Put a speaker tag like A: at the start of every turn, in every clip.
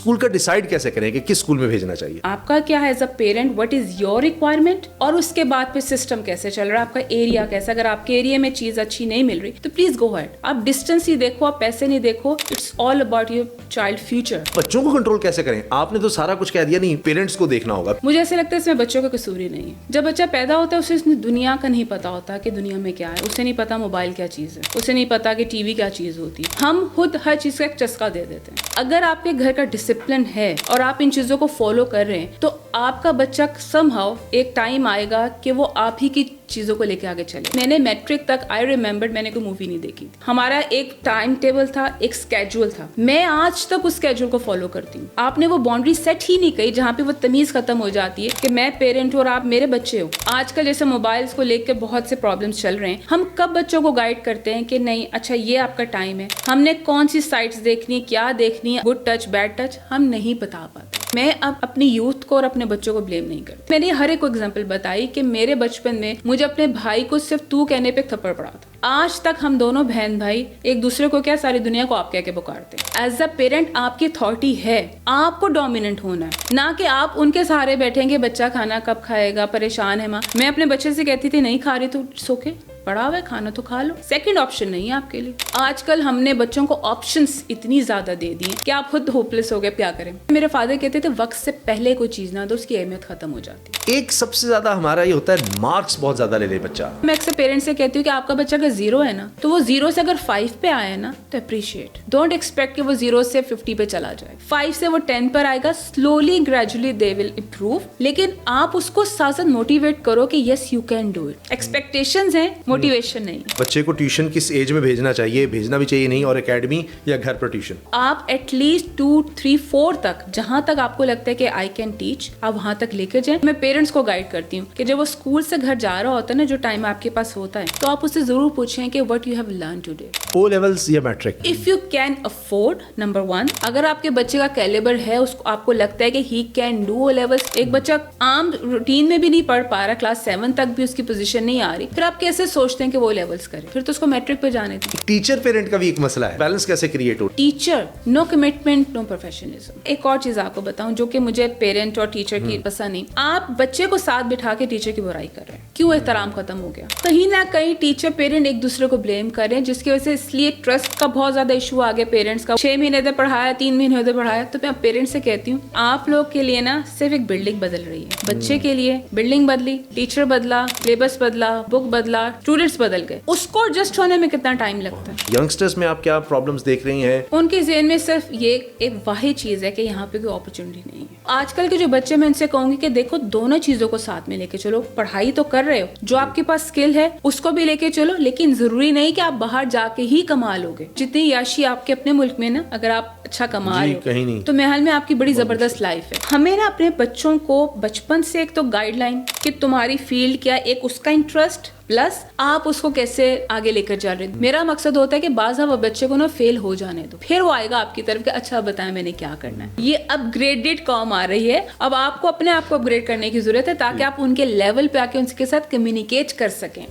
A: School کا decide کیسے کریں کہ کس اسکول میں بھیجنا چاہیے؟
B: آپ کا کیا ہے as a parent, what is your requirement, اور اس کے بعد پھر سسٹم کیسے چل رہا ہے, آپ کا ایریا کیسا. اگر آپ کے ایریا میں چیز اچھی نہیں مل رہی تو پلیز گو ہیڈ. آپ ڈسٹینس ہی دیکھو, آپ پیسے نہیں دیکھو. It's all about your child future.
A: بچوں کو کنٹرول کیسے کریں؟ آپ نے تو سارا کچھ کہہ دیا, نہیں پیرنٹس کو دیکھنا ہوگا.
B: مجھے ایسا لگتا ہے اس میں بچوں کا قصور ہی نہیں ہے. جب بچہ پیدا ہوتا ہے اسے دنیا کا نہیں پتا ہوتا کہ دنیا میں کیا ہے. اسے نہیں پتا موبائل کیا چیز ہے, اسے نہیں پتا کہ ٹی وی کیا چیز ہوتی ہے. ہم خود ہر چیز کا ایک چسکا دے دیتے ہیں. اگر آپ کے گھر کا ڈسپلن ہے اور آپ ان چیزوں کو فالو کر رہے ہیں تو آپ کا بچہ سم ہاؤ ایک ٹائم آئے گا کہ وہ آپ ہی کی چیزوں کو لے کے آگے چلے. میں نے میٹرک تک آئی ریمبرڈ میں نے کوئی مووی نہیں دیکھی. ہمارا ایک ٹائم ٹیبل تھا, ایک اسکیجول تھا. میں آج تک اس اسکیجول کو فالو کرتی ہوں. آپ نے وہ باؤنڈری سیٹ ہی نہیں کی جہاں پہ وہ تمیز ختم ہو جاتی ہے کہ میں پیرنٹ ہوں اور آپ میرے بچے ہو. آج کل جیسے موبائلس کو لے کے بہت سے پرابلمس چل رہے ہیں, ہم کب بچوں کو گائیڈ کرتے ہیں کہ نہیں اچھا یہ آپ کا ٹائم ہے, ہم نے کون سی سائٹس دیکھنی, کیا دیکھنی, گڈ ٹچ بیڈ ٹچ, ہم نہیں بتا پاتے. میں اب اپنی یوتھ کو اور اپنے بچوں کو بلیم نہیں کرتی. میں نے ہر ایک کو ایگزامپل بتائی کہ میرے بچپن میں مجھے اپنے بھائی کو صرف تو کہنے پہ تھپڑ پڑا تھا. آج تک ہم دونوں بہن بھائی ایک دوسرے کو کیا ساری دنیا کو آپ کہہ کے پکارتے ہیں. ایز اے پیرنٹ آپ کی اتھارٹی ہے, آپ کو ڈومیننٹ ہونا ہے, نہ کہ آپ ان کے سہارے بیٹھیں گے بچہ کھانا کب کھائے گا, پریشان ہے ماں. میں اپنے بچے سے کہتی تھی نہیں کھا رہی تو سوکے پڑا ہوا ہے, کھانا تو کھا لو. سیکنڈ آپشن نہیں ہے آپ کے لیے. آج کل ہم نے بچوں کو آپشنس اتنی زیادہ دے دی ہیں کہ آپ خود ہوپلیس ہو گئے, کیا کریں. میرے فادر کہتے تھے وقت سے پہلے کوئی چیز نہ دو, اس کی اہمیت ختم ہو جاتی.
A: ایک سب سے زیادہ ہمارا یہ ہوتا ہے مارکس بہت زیادہ لے لے بچہ.
B: میں اکثر پیرنٹس سے کہتی ہوں کہ آپ کا بچہ اگر 0 ہے نا تو وہ 0 سے اگر 5 پہ آیا ہے نا تو اپریشیٹ. ڈونٹ ایکسپیکٹ کہ وہ 0 سے 50 پہ چلا جائے. 5 سے وہ 10 پر آئے گا, slowly gradually they will improve. لیکن آپ اس کو ساتھ ساتھ موٹیویٹ کرو کہ yes you can do it. Expectations ہیں, موٹیویشن نہیں.
A: بچے کو ٹیوشن کس ایج میں بھیجنا چاہیے, بھیجنا بھی چاہیے نہیں, اور اکیڈمی یا گھر پر ٹیوشن؟
B: آپ ایٹ لیسٹ 2, 3, 4 تک جہاں تک آپ کو لگتا ہے کہ آئی کین ٹیچ, آپ وہاں تک لے کے جائیں. میں پیرنٹس کو گائیڈ کرتی ہوں کہ جب وہ اسکول سے گھر جا رہا ہوتا ہے نا, جو ٹائم آپ کے پاس ہوتا ہے, تو آپ اس سے ضرور پوچھیں کہ what you have learn today.
A: O levels یا matric?
B: If you can afford, number 1, اگر آپ کے بچے کا کیلیبر ہے, اس کو آپ کو لگتا ہے کہ ہی کین ڈو او لیولس. ایک بچہ عام روٹین میں بھی نہیں پڑھ پا رہا, کلاس 7 تک بھی اس کی پوزیشن نہیں آ رہی, پھر آپ کیسے سوچتے ہیں کہ وہ لیولس کرے؟ پھر تو اس کو میٹرک پہ جانے دیں.
A: ٹیچر پیرنٹ کا بھی ایک مسئلہ ہے, بیلنس کیسے کریٹ ہو؟
B: ٹیچر نو کمٹمنٹ نو پروفیشنلزم. ایک اور چیز آپ کو بتاؤں جو کہ مجھے پیرنٹ اور ٹیچر کی پسند نہیں. آپ بچے کو ساتھ بٹھا کے ٹیچر کی برائی کر رہے ہیں. کیوں احترام ختم ہو گیا؟ کہیں نہ کہیں ٹیچر پیرنٹ ایک دوسرے کو بلیم کر رہے ہیں, جس کی وجہ سے اس لیے ٹرسٹ کا بہت زیادہ ایشو آ گیا. پیرنٹس کا 6 مہینے ادھر پڑھایا, 3 مہینے ادھر پڑھایا. تو میں پیرنٹس سے کہتی ہوں آپ لوگ کے لیے نا صرف ایک بلڈنگ بدل رہی ہے. بچے کے لیے بلڈنگ بدلی, ٹیچر بدلا, سلیبس بدلا, بک بدلا, اسٹوڈنٹس بدل گئے. اس کو ایڈجسٹ ہونے میں کتنا ٹائم لگتا ہے؟
A: ینگسٹرز میں آپ کیا پرابلمس دیکھ رہی ہیں؟
B: ان کے ذہن میں صرف یہ ایک واحد چیز ہے کہ یہاں پہ کوئی اپرچونٹی نہیں ہے. آج کل کے جو بچے, میں ان سے کہوں گی کہ دیکھو دونوں چیزوں کو ساتھ میں لے کے چلو. پڑھائی تو کر رہے ہو, جو آپ کے پاس اسکل ہے اس کو بھی لے کے چلو, لیکن ضروری نہیں کہ آپ باہر جا کے ہی کما لو گے. جتنی یاشی آپ کے اپنے ملک میں نا, اگر آپ اچھا کما رہے ہو تو محل میں آپ کی بڑی زبردست لائف ہے. ہمیں نا اپنے بچوں کو بچپن سے ایک تو گائیڈ لائن کہ تمہاری فیلڈ کیا, ایک اس کا انٹرسٹ پلس آپ اس کو کیسے آگے لے کر جا رہے ہیں. میرا مقصد ہوتا ہے کہ بعض وہ بچے کو نا فیل ہو جانے دو, پھر وہ آئے گا آپ کی طرف کہ اچھا بتائیں میں نے کیا کرنا ہے. یہ اپ گریڈڈ قوم آ رہی ہے, اب آپ کو اپنے آپ کو اپ گریڈ کرنے کی ضرورت ہے تاکہ آپ ان کے لیول پہ آ کے ان کے ساتھ کمیونیکیٹ کر سکیں.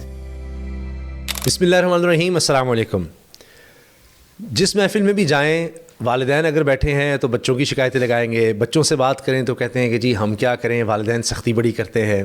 A: بسم اللہ الرحمن الرحیم. السلام علیکم. جس محفل میں بھی جائیں, والدین اگر بیٹھے ہیں تو بچوں کی شکایتیں لگائیں گے, بچوں سے بات کریں تو کہتے ہیں کہ جی ہم کیا کریں, والدین سختی بڑی کرتے ہیں.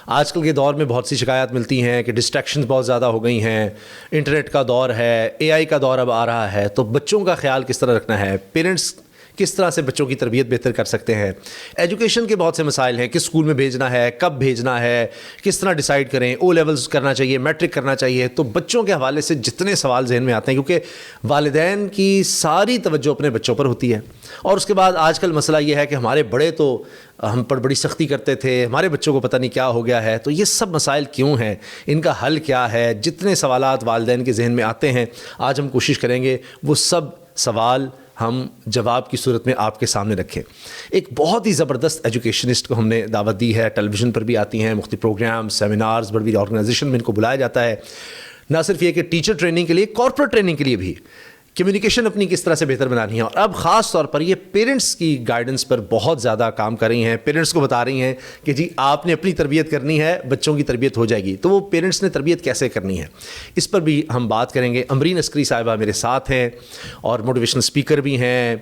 A: آج کل کے دور میں بہت سی شکایات ملتی ہیں کہ ڈسٹریکشنز بہت زیادہ ہو گئی ہیں, انٹرنیٹ کا دور ہے, AI کا دور اب آ رہا ہے, تو بچوں کا خیال کس طرح رکھنا ہے, پیرنٹس کس طرح سے بچوں کی تربیت بہتر کر سکتے ہیں. ایجوکیشن کے بہت سے مسائل ہیں, کس اسکول میں بھیجنا ہے, کب بھیجنا ہے, کس طرح ڈیسائیڈ کریں, او لیولز کرنا چاہیے, میٹرک کرنا چاہیے. تو بچوں کے حوالے سے جتنے سوال ذہن میں آتے ہیں, کیونکہ والدین کی ساری توجہ اپنے بچوں پر ہوتی ہے. اور اس کے بعد آج کل مسئلہ یہ ہے کہ ہمارے بڑے تو ہم پر بڑی سختی کرتے تھے, ہمارے بچوں کو پتہ نہیں کیا ہو گیا ہے. تو یہ سب مسائل کیوں ہیں, ان کا حل کیا ہے, جتنے سوالات والدین کے ذہن میں آتے ہیں, آج ہم کوشش کریں گے وہ سب سوال ہم جواب کی صورت میں آپ کے سامنے رکھیں. ایک بہت ہی زبردست ایجوکیشنسٹ کو ہم نے دعوت دی ہے, ٹیلی ویژن پر بھی آتی ہیں, مختلف پروگرام, سیمینارز, بڑی بڑی آرگنائزیشن میں ان کو بلایا جاتا ہے. نہ صرف یہ کہ ٹیچر ٹریننگ کے لیے, کارپوریٹ ٹریننگ کے لیے بھی کمیونیکیشن اپنی کس طرح سے بہتر بنانی ہے. اور اب خاص طور پر یہ پیرنٹس کی گائیڈنس پر بہت زیادہ کام کر رہی ہیں. پیرنٹس کو بتا رہی ہیں کہ جی آپ نے اپنی تربیت کرنی ہے, بچوں کی تربیت ہو جائے گی. تو وہ پیرنٹس نے تربیت کیسے کرنی ہے, اس پر بھی ہم بات کریں گے. امرین عسکری صاحبہ میرے ساتھ ہیں اور موٹیویشنل اسپیکر بھی ہیں.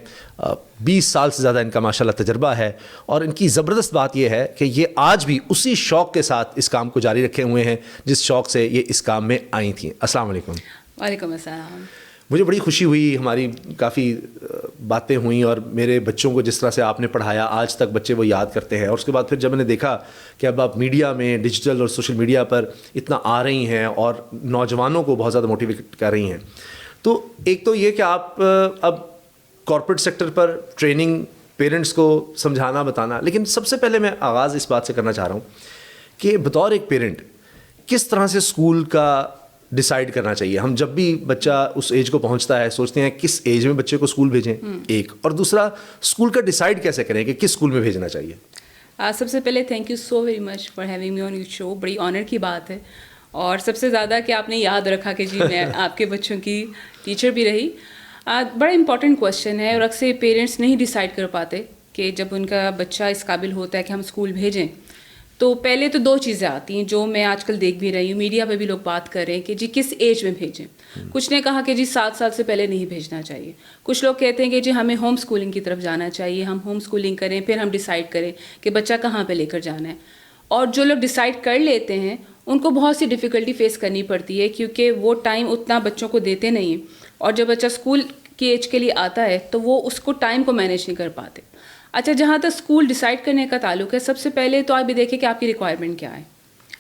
A: 20 سال سے زیادہ ان کا ماشاء اللہ تجربہ ہے, اور ان کی زبردست بات یہ ہے کہ یہ آج بھی اسی شوق کے ساتھ اس کام کو جاری رکھے ہوئے ہیں جس شوق سے یہ اس کام میں آئی تھیں. السلام علیکم.
B: وعلیکم السلام.
A: مجھے بڑی خوشی ہوئی, ہماری کافی باتیں ہوئیں, اور میرے بچوں کو جس طرح سے آپ نے پڑھایا آج تک بچے وہ یاد کرتے ہیں. اور اس کے بعد پھر جب میں نے دیکھا کہ اب آپ میڈیا میں, ڈیجیٹل اور سوشل میڈیا پر اتنا آ رہی ہیں اور نوجوانوں کو بہت زیادہ موٹیویٹ کر رہی ہیں, تو ایک تو یہ کہ آپ اب کارپوریٹ سیکٹر پر ٹریننگ, پیرنٹس کو سمجھانا بتانا, لیکن سب سے پہلے میں آغاز اس بات سے کرنا چاہ رہا ہوں کہ بطور ایک پیرنٹ کس طرح سے اسکول کا ڈیسائیڈ کرنا چاہیے. ہم جب بھی بچہ اس ایج کو پہنچتا ہے سوچتے ہیں کس ایج میں بچے کو اسکول بھیجیں, ایک, اور دوسرا اسکول کا ڈیسائیڈ کیسے کریں کہ کس اسکول میں بھیجنا چاہیے.
B: سب سے پہلے thank you so very much for having me on your show. بڑی آنر کی بات ہے, اور سب سے زیادہ کہ آپ نے یاد رکھا کہ جی میں آپ کے بچوں کی ٹیچر بھی رہی. بڑا امپورٹنٹ کویشچن ہے, اور اکثر پیرنٹس نہیں ڈیسائیڈ کر پاتے کہ جب ان کا بچہ اس قابل ہوتا ہے کہ ہم اسکول بھیجیں, تو پہلے تو 2 چیزیں آتی ہیں جو میں آج کل دیکھ بھی رہی ہوں, میڈیا پہ بھی لوگ بات کر رہے ہیں کہ جی کس ایج میں بھیجیں. کچھ نے کہا کہ جی 7 سال سے پہلے نہیں بھیجنا چاہیے. کچھ لوگ کہتے ہیں کہ جی ہمیں ہوم اسکولنگ کی طرف جانا چاہیے, ہم ہوم اسکولنگ کریں پھر ہم ڈیسائیڈ کریں کہ بچہ کہاں پہ لے کر جانا ہے. اور جو لوگ ڈیسائیڈ کر لیتے ہیں ان کو بہت سی ڈیفیکلٹی فیس کرنی پڑتی ہے, کیونکہ وہ ٹائم اتنا بچوں کو دیتے نہیں ہیں, اور جب بچہ اسکول کی ایج کے لیے آتا ہے تو وہ اس کو ٹائم کو مینیج نہیں کر پاتے. اچھا, جہاں تک اسکول ڈیسائیڈ کرنے کا تعلق ہے, سب سے پہلے تو آپ یہ دیکھیں کہ آپ کی ریکوائرمنٹ کیا ہے.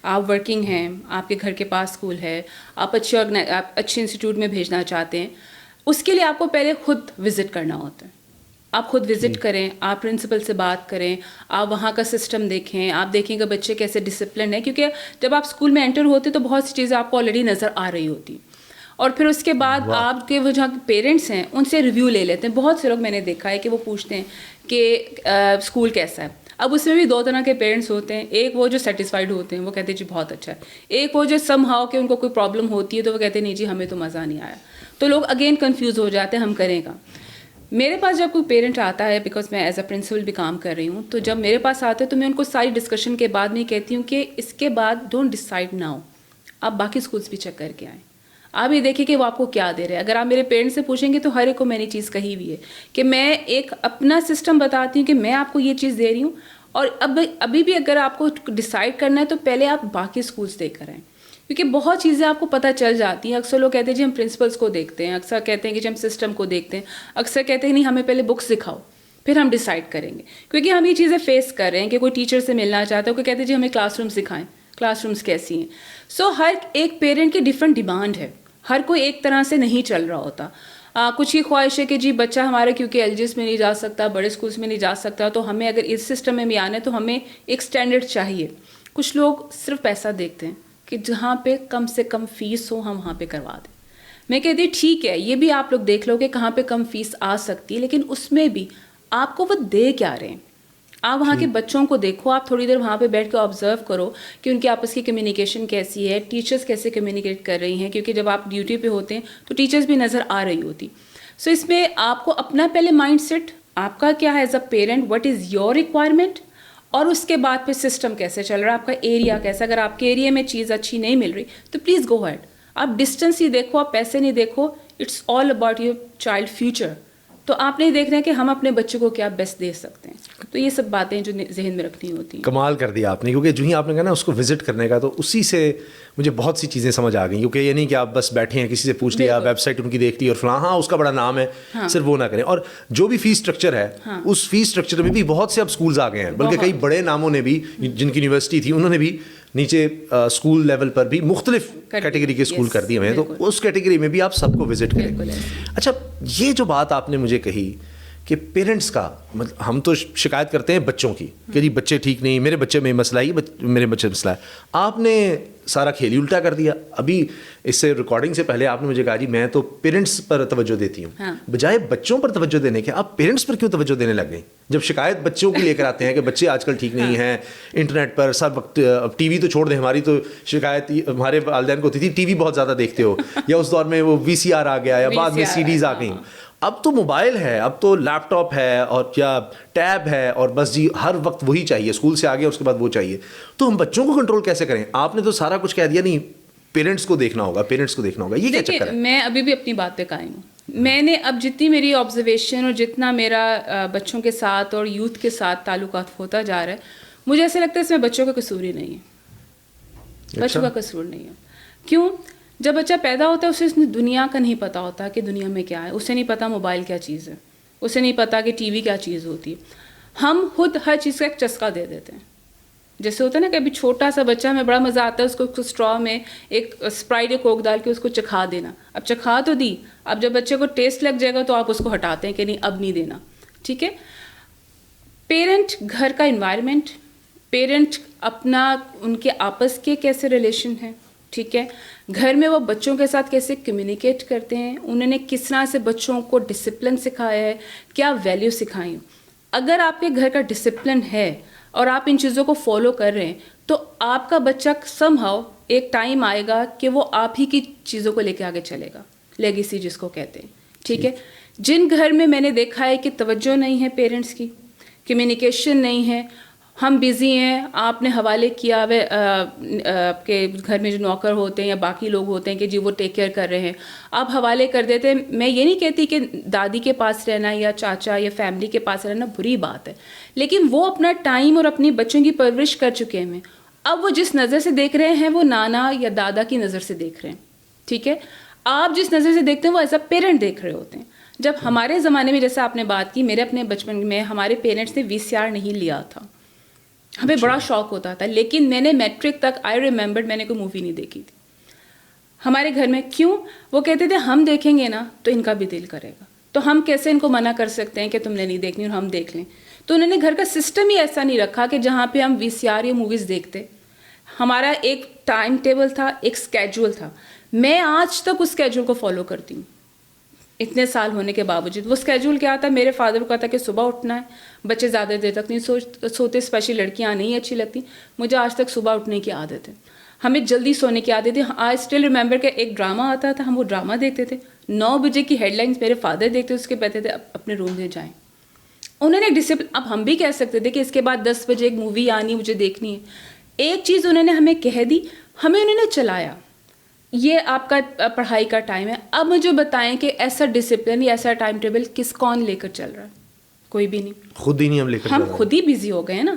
B: آپ ورکنگ ہیں, آپ کے گھر کے پاس اسکول ہے, آپ اچھے انسٹیٹیوٹ میں بھیجنا چاہتے ہیں, اس کے لیے آپ کو پہلے خود وزٹ کرنا ہوتا ہے. آپ خود وزٹ کریں, آپ پرنسپل سے بات کریں, آپ وہاں کا سسٹم دیکھیں, آپ دیکھیں کہ بچے کیسے ڈسپلن ہے, کیونکہ جب آپ اسکول میں انٹر ہوتے تو بہت سی چیزیں آپ کو آلریڈی نظر آ رہی ہوتی. اور پھر اس کے بعد آپ کے وہ جہاں پیرنٹس ہیں ان سے ریویو لے لیتے ہیں. بہت سے لوگ میں نے دیکھا ہے کہ وہ پوچھتے ہیں کہ اسکول کیسا ہے. اب اس میں بھی 2 طرح کے پیرنٹس ہوتے ہیں. ایک وہ جو سیٹسفائڈ ہوتے ہیں, وہ کہتے ہیں جی بہت اچھا ہے. ایک وہ جو سم ہاؤ کہ ان کو کوئی پرابلم ہوتی ہے تو وہ کہتے ہیں نہیں جی ہمیں تو مزہ نہیں آیا. تو لوگ اگین کنفیوز ہو جاتے ہیں ہم کریں گا. میرے پاس جب کوئی پیرنٹ آتا ہے, بیکاز میں ایز اے پرنسپل بھی کام کر رہی ہوں, تو جب میرے پاس آتے ہیں تو میں ان کو ساری ڈسکشن کے بعد میں کہتی ہوں کہ اس کے بعد ڈونٹ ڈیسائیڈ ناؤ, آپ باقی اسکولس بھی چیک کر کے آئیں. آپ یہ دیکھیں کہ وہ آپ کو کیا دے رہے ہیں. اگر آپ میرے پیرنٹس سے پوچھیں گے تو ہر ایک کو میں نے چیز کہی ہوئی ہے کہ میں ایک اپنا سسٹم بتاتی ہوں کہ میں آپ کو یہ چیز دے رہی ہوں, اور ابھی بھی اگر آپ کو ڈیسائیڈ کرنا ہے تو پہلے آپ باقی اسکولس دیکھ کر آئیں, کیونکہ بہت چیزیں آپ کو پتہ چل جاتی ہیں. اکثر لوگ کہتے ہیں جی ہم پرنسپلس کو دیکھتے ہیں, اکثر کہتے ہیں کہ جی ہم سسٹم کو دیکھتے ہیں, اکثر کہتے ہیں نہیں ہمیں پہلے بکس دکھاؤ پھر ہم ڈیسائیڈ کریں گے. کیونکہ ہم یہ چیزیں فیس کر رہے ہیں کہ کوئی ٹیچر سے ملنا چاہتا ہے, کوئی کہتے ہیں جی ہمیں کلاس رومس دکھائیں, کلاس رومس کیسی ہیں. سو ہر ایک پیرنٹ کی ڈفرینٹ ڈیمانڈ ہے, ہر کوئی ایک طرح سے نہیں چل رہا ہوتا. کچھ کی خواہش ہے کہ جی بچہ ہمارا کیونکہ ایل جی ایس میں نہیں جا سکتا, بڑے اسکولس میں نہیں جا سکتا, تو ہمیں اگر اس سسٹم میں بھی آنا ہے تو ہمیں ایک اسٹینڈرڈ چاہیے. کچھ لوگ صرف پیسہ دیکھتے ہیں کہ جہاں پہ کم سے کم فیس ہو ہم وہاں پہ کروا دیں. میں کہتی ہوں ٹھیک ہے, یہ بھی آپ لوگ دیکھ لو کہ کہاں پہ کم فیس آ سکتی ہے, لیکن اس میں بھی آپ کو وہ دے کیا رہے ہیں. آپ وہاں کے بچوں کو دیکھو, آپ تھوڑی دیر وہاں پہ بیٹھ کے آبزرو کرو کہ ان کی آپس کی کمیونیکیشن کیسی ہے, ٹیچرس کیسے کمیونیکیٹ کر رہی ہیں, کیونکہ جب آپ ڈیوٹی پہ ہوتے ہیں تو ٹیچرس بھی نظر آ رہی ہوتی. سو اس میں آپ کو اپنا پہلے مائنڈ سیٹ آپ کا کیا ہے as a parent, what is your requirement, اور اس کے بعد پھر سسٹم کیسے چل رہا ہے, آپ کا ایریا کیسا. اگر آپ کے ایریا میں چیز اچھی نہیں مل رہی تو پلیز گو ہیڈ, آپ ڈسٹینس ہی دیکھو, آپ پیسے نہیں دیکھو. It's all about your child future. تو آپ نہیں دیکھ رہے ہیں کہ ہم اپنے بچے کو کیا بیسٹ دے سکتے ہیں. تو یہ سب باتیں جو ذہن میں رکھنی ہوتی ہیں.
A: کمال کر دیا آپ نے, کیونکہ جو ہی آپ نے کہا نا اس کو وزٹ کرنے کا, تو اسی سے مجھے بہت سی چیزیں سمجھ آ گئیں. کیونکہ یہ نہیں کہ آپ بس بیٹھے ہیں کسی سے پوچھ لیا, ویب سائٹ ان کی دیکھ لی اور فلاں ہاں اس کا بڑا نام ہے, صرف وہ نہ کریں. اور جو بھی فیس اسٹرکچر ہے اس فیس اسٹرکچر میں بھی بہت سے اب اسکولز آ گئے ہیں, بلکہ کئی بڑے ناموں نے بھی, جن کی یونیورسٹی تھی انہوں نے بھی نیچے اسکول لیول پر بھی مختلف کیٹیگری کے اسکول کر دیے ہیں. تو اس کیٹیگری میں بھی آپ سب کو وزٹ کریں. اچھا, یہ جو بات آپ نے مجھے کہی کہ پیرنٹس کا مطلب ہم تو شکایت کرتے ہیں بچوں کی کہ جی بچے ٹھیک نہیں, میرے بچے میں مسئلہ ہے, میرے بچے میں مسئلہ ہے. آپ نے سارا کھیل ہی الٹا کر دیا. ابھی اس سے ریکارڈنگ سے پہلے آپ نے مجھے کہا جی میں تو پیرنٹس پر توجہ دیتی ہوں, بجائے بچوں پر توجہ دینے کے آپ پیرنٹس پر کیوں توجہ دینے لگ گئی؟ جب شکایت بچوں کی لے کر آتے ہیں کہ بچے آج کل ٹھیک نہیں ہیں, انٹرنیٹ پر سب وقت, ٹی وی تو چھوڑ دیں, ہماری تو شکایت ہمارے والدین کو ہوتی تھی ٹی وی بہت زیادہ دیکھتے ہو, یا اس دور میں وہ وی سی آر آ گیا, یا بعد میں سی ڈیز آ گئیں. اب تو موبائل ہے, اب تو لیپ ٹاپ ہے اور کیا ٹیب ہے, اور بس جی ہر وقت وہی چاہیے, اسکول سے آ گیا اس کے بعد وہ چاہیے. تو ہم بچوں کو کنٹرول کیسے کریں؟ آپ نے تو سارا کچھ کہہ دیا, نہیں پیرنٹس کو دیکھنا ہوگا, پیرنٹس کو دیکھنا ہوگا, یہ کیا چکر ہے؟
B: میں ابھی بھی اپنی بات پہ قائم ہوں. میں نے اب جتنی میری آبزرویشن اور جتنا میرا بچوں کے ساتھ اور یوتھ کے ساتھ تعلقات ہوتا جا رہا ہے, مجھے ایسا لگتا ہے اس میں بچوں کا قصور ہی نہیں ہے. بچوں کا قصور نہیں ہے. کیوں؟ جب بچہ پیدا ہوتا ہے اسے دنیا کا نہیں پتہ ہوتا کہ دنیا میں کیا ہے. اسے نہیں پتہ موبائل کیا چیز ہے, اسے نہیں پتہ کہ ٹی وی کیا چیز ہوتی ہے. ہم خود ہر چیز کا ایک چسکا دے دیتے ہیں. جیسے ہوتا ہے نا کہ ابھی چھوٹا سا بچہ, میں بڑا مزہ آتا ہے اس کو اسٹرا میں ایک اسپرائٹ یا کوک ڈال کے اس کو چکھا دینا. اب چکھا تو دی, اب جب بچے کو ٹیسٹ لگ جائے گا تو آپ اس کو ہٹاتے ہیں کہ نہیں اب نہیں دینا. ٹھیک ہے. پیرنٹ, گھر کا انوائرمنٹ, پیرنٹ اپنا ان کے آپس کے کیسے ریلیشن ہیں, ٹھیک ہے, گھر میں وہ بچوں کے ساتھ کیسے کمیونیکیٹ کرتے ہیں, انہوں نے کس طرح سے بچوں کو ڈسپلن سکھایا ہے, کیا ویلیو سکھائی. اگر آپ کے گھر کا ڈسپلن ہے اور آپ ان چیزوں کو فالو کر رہے ہیں تو آپ کا بچہ سم ہاؤ ایک ٹائم آئے گا کہ وہ آپ ہی کی چیزوں کو لے کے آگے چلے گا, لیگیسی جس کو کہتے ہیں. ٹھیک ہے. جن گھر میں نے دیکھا ہے کہ توجہ نہیں ہے پیرنٹس کی, کمیونیکیشن نہیں ہے, ہم بزی ہیں, آپ نے حوالے کیا ہوئے آپ کے گھر میں جو نوکر ہوتے ہیں یا باقی لوگ ہوتے ہیں کہ جی وہ ٹیک کیئر کر رہے ہیں, آپ حوالے کر دیتے ہیں. میں یہ نہیں کہتی کہ دادی کے پاس رہنا یا چاچا یا فیملی کے پاس رہنا بری بات ہے, لیکن وہ اپنا ٹائم اور اپنی بچوں کی پرورش کر چکے ہیں. اب وہ جس نظر سے دیکھ رہے ہیں وہ نانا یا دادا کی نظر سے دیکھ رہے ہیں. ٹھیک ہے. آپ جس نظر سے دیکھتے ہیں وہ ایز اے پیرنٹ دیکھ رہے ہوتے ہیں. جب ہمارے زمانے میں, جیسے آپ نے بات کی, میرے اپنے بچپن میں ہمارے پیرنٹس نے VCR نہیں لیا تھا, ہمیں بڑا شوق ہوتا تھا, لیکن میں نے میٹرک تک آئی ریممبر میں نے کوئی مووی نہیں دیکھی تھی ہمارے گھر میں. کیوں؟ وہ کہتے تھے ہم دیکھیں گے نا تو ان کا بھی دل کرے گا, تو ہم کیسے ان کو منع کر سکتے ہیں کہ تم نے نہیں دیکھنی اور ہم دیکھ لیں. تو انہوں نے گھر کا سسٹم ہی ایسا نہیں رکھا کہ جہاں پہ ہم VCR یا موویز دیکھتے. ہمارا ایک ٹائم ٹیبل تھا, ایک اسکیجول تھا. میں آج تک اس اسکیجول کو فالو کرتی ہوں اتنے سال ہونے کے باوجود. وہ اسکیجول کیا تھا, میرے فادر کو کہا تھا کہ صبح اٹھنا ہے, بچے زیادہ دیر تک نہیں سوتے, اسپیشلی لڑکیاں نہیں اچھی لگتی. مجھے آج تک صبح اٹھنے کی عادت ہے, ہمیں جلدی سونے کی عادت ہے. آئی اسٹل ریممبر کہ ایک ڈرامہ آتا تھا, ہم وہ ڈرامہ دیکھتے تھے, 9 بجے کی ہیڈ لائنس میرے فادر دیکھتے, اس کے کہتے تھے اپنے روم میں جائیں. انہوں نے ایک ڈسپلن. اب ہم بھی کہہ سکتے تھے کہ اس کے بعد 10 بجے ایک مووی آنی, مجھے دیکھنی ہے. ایک چیز انہوں نے ہمیں کہہ دی, ہمیں انہوں نے چلایا, یہ آپ کا پڑھائی کا ٹائم ہے. اب مجھے بتائیں کہ ایسا ڈسپلن یا ایسا ٹائم ٹیبل کون لے کر چل رہا ہے؟ کوئی بھی نہیں.
A: خود ہی نہیں ہم لے کر,
B: ہم خود ہی بزی ہو گئے ہیں نا,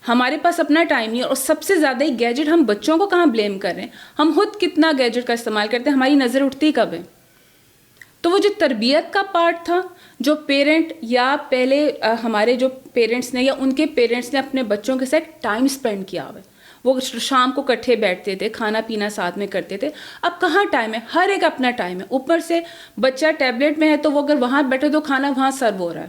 B: ہمارے پاس اپنا ٹائم نہیں ہے. اور سب سے زیادہ گیجٹ ہم بچوں کو کہاں بلیم کر رہے ہیں, ہم خود کتنا گیجٹ کا استعمال کرتے ہیں, ہماری نظر اٹھتی کب ہے. تو وہ جو تربیت کا پارٹ تھا, جو پیرنٹ یا پہلے ہمارے جو پیرنٹس نے یا ان کے پیرنٹس نے اپنے بچوں کے ساتھ ٹائم اسپینڈ کیا ہوا ہے, وہ شام کو کٹھے بیٹھتے تھے, کھانا پینا ساتھ میں کرتے تھے. اب کہاں ٹائم ہے, ہر ایک اپنا ٹائم ہے. اوپر سے بچہ ٹیبلٹ میں ہے تو وہ اگر وہاں بیٹھے تو کھانا وہاں سرو ہو رہا ہے,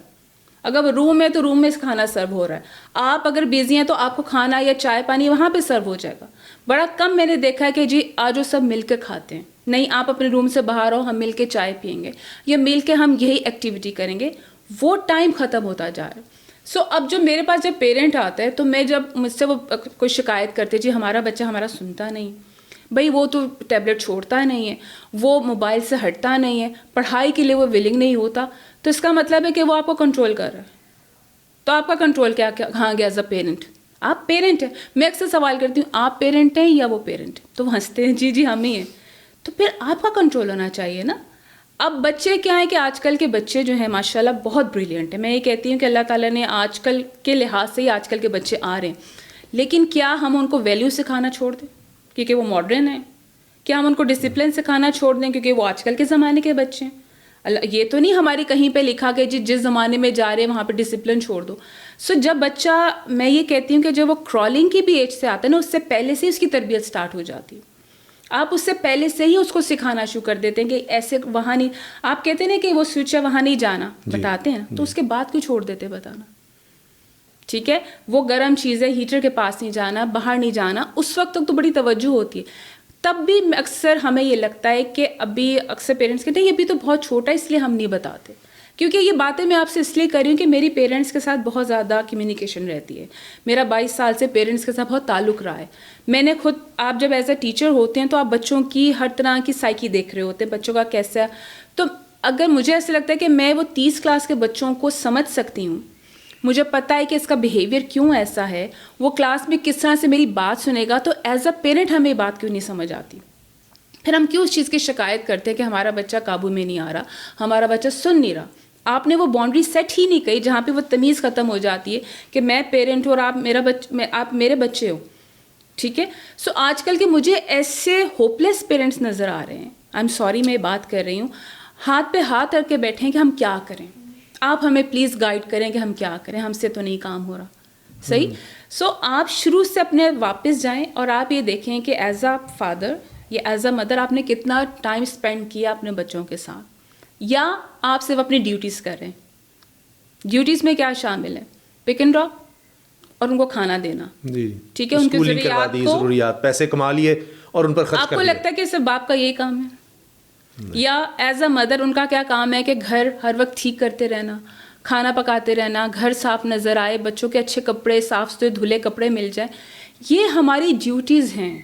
B: اگر وہ روم ہے تو روم میں کھانا سرو ہو رہا ہے. آپ اگر بیزی ہیں تو آپ کو کھانا یا چائے پانی وہاں پہ سرو ہو جائے گا. بڑا کم میں نے دیکھا ہے کہ جی آج وہ سب مل کے کھاتے ہیں. نہیں, آپ اپنے روم سے باہر آؤ, ہم مل کے چائے پئیں گے یا مل کے ہم یہی ایکٹیویٹی کریں گے. وہ ٹائم ختم ہوتا جا رہا ہے. اب جو میرے پاس جب پیرنٹ آتا ہے تو میں جب مجھ سے وہ کوئی شکایت کرتے, جی ہمارا بچہ ہمارا سنتا نہیں, بھائی وہ تو ٹیبلٹ چھوڑتا نہیں ہے, وہ موبائل سے ہٹتا نہیں ہے, پڑھائی کے لیے وہ ولنگ نہیں ہوتا, تو اس کا مطلب ہے کہ وہ آپ کو کنٹرول کر رہا ہے. تو آپ کا کنٹرول کہاں گیا ایز اے پیرنٹ؟ آپ پیرنٹ ہیں. میں اکثر سوال کرتی ہوں آپ پیرنٹ ہیں یا وہ پیرنٹ؟ تو وہ ہنستے ہیں, جی ہم ہی ہیں. تو پھر آپ کا کنٹرول ہونا چاہیے نا. اب بچے کیا ہیں کہ آج کل کے بچے جو ہیں ماشاءاللہ بہت بریلینٹ ہیں. میں یہ کہتی ہوں کہ اللہ تعالیٰ نے آج کل کے لحاظ سے ہی آج کل کے بچے آ رہے ہیں, لیکن کیا ہم ان کو ویلیو سکھانا چھوڑ دیں کیونکہ وہ ماڈرن ہیں؟ کیا ہم ان کو ڈسپلن سکھانا چھوڑ دیں کیونکہ وہ آج کل کے زمانے کے بچے ہیں؟ یہ تو نہیں ہماری کہیں پہ لکھا کہ جس زمانے میں جا رہے ہیں وہاں پہ ڈسپلن چھوڑ دو. جب بچہ, میں یہ کہتی ہوں کہ جب وہ کرالنگ کی بھی ایج سے آتا ہے نا, اس سے پہلے سے اس کی تربیت سٹارٹ ہو جاتی ہے. آپ اس سے پہلے سے ہی اس کو سکھانا شروع کر دیتے ہیں کہ ایسے وہاں نہیں, آپ کہتے ہیں نا کہ وہ سوئچ ہے وہاں نہیں جانا, بتاتے ہیں نا, تو اس کے بعد کیوں چھوڑ دیتے بتانا. ٹھیک ہے, وہ گرم چیز ہے, ہیٹر کے پاس نہیں جانا, باہر نہیں جانا, اس وقت تک تو بڑی توجہ ہوتی ہے. تب بھی اکثر ہمیں یہ لگتا ہے کہ ابھی اکثر پیرنٹس کہتے ہیں یہ ابھی تو بہت چھوٹا ہے اس لیے ہم نہیں بتاتے. کیونکہ یہ باتیں میں آپ سے اس لیے کر رہی ہوں کہ میری پیرنٹس کے ساتھ بہت زیادہ کمیونیکیشن رہتی ہے. میرا 22 سال سے پیرنٹس کے ساتھ بہت تعلق رہا ہے. میں نے خود, آپ جب ایز اے ٹیچر ہوتے ہیں تو آپ بچوں کی ہر طرح کی سائیکی دیکھ رہے ہوتے ہیں, بچوں کا کیسا. تو اگر مجھے ایسا لگتا ہے کہ میں وہ 30 کلاس کے بچوں کو سمجھ سکتی ہوں, مجھے پتہ ہے کہ اس کا بیہیویئر کیوں ایسا ہے, وہ کلاس میں کس طرح سے میری بات سنے گا, تو ایز اے پیرنٹ ہمیں یہ بات کیوں نہیں سمجھ آتی. پھر ہم کیوں اس چیز کی شکایت کرتے ہیں کہ ہمارا بچہ قابو میں نہیں آ رہا, ہمارا بچہ سن نہیں رہا. آپ نے وہ باؤنڈری سیٹ ہی نہیں کی جہاں پہ وہ تمیز ختم ہو جاتی ہے کہ میں پیرنٹ ہوں اور آپ میرے بچے ہو. ٹھیک ہے, سو آج کل کے مجھے ایسے ہوپلیس پیرنٹس نظر آ رہے ہیں. آئی ایم سوری میں بات کر رہی ہوں, ہاتھ پہ ہاتھ رکھ کے بیٹھے ہیں کہ ہم کیا کریں, آپ ہمیں پلیز گائیڈ کریں کہ ہم کیا کریں, ہم سے تو نہیں کام ہو رہا. صحیح. سو آپ شروع سے اپنے واپس جائیں اور آپ یہ دیکھیں کہ ایز اے فادر یا ایز اے مدر آپ نے کتنا ٹائم اسپینڈ کیا اپنے بچوں کے ساتھ, یا آپ صرف اپنی ڈیوٹیز کر رہے ہیں. ڈیوٹیز میں کیا شامل ہے, پک اینڈ ڈراپ اور ان کو کھانا دینا.
A: جی
B: ٹھیک ہے, ان کی
A: ضروریات پیسے کما لیے اور ان پر خرچ کر
B: آپ کو لگتا ہے کہ صرف باپ کا یہی کام ہے, یا ایز اے مدر ان کا کیا کام ہے کہ گھر ہر وقت ٹھیک کرتے رہنا, کھانا پکاتے رہنا, گھر صاف نظر آئے, بچوں کے اچھے کپڑے, صاف ستھرے دھلے کپڑے مل جائیں. یہ ہماری ڈیوٹیز ہیں,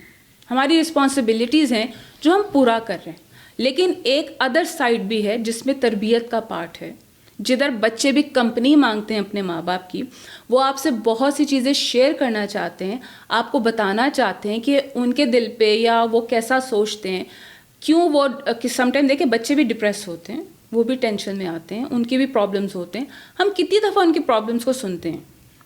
B: ہماری رسپانسبلٹیز ہیں جو ہم پورا کر رہے ہیں. لیکن ایک ادر سائڈ بھی ہے جس میں تربیت کا پارٹ ہے, جدھر بچے بھی کمپنی مانگتے ہیں اپنے ماں باپ کی. وہ آپ سے بہت سی چیزیں شیئر کرنا چاہتے ہیں, آپ کو بتانا چاہتے ہیں کہ ان کے دل پہ یا وہ کیسا سوچتے ہیں, کیوں وہ سم ٹائم دیکھیں بچے بھی ڈپریس ہوتے ہیں, وہ بھی ٹینشن میں آتے ہیں, ان کی بھی پرابلمس ہوتے ہیں. ہم کتنی دفعہ ان کی پرابلمس کو سنتے ہیں,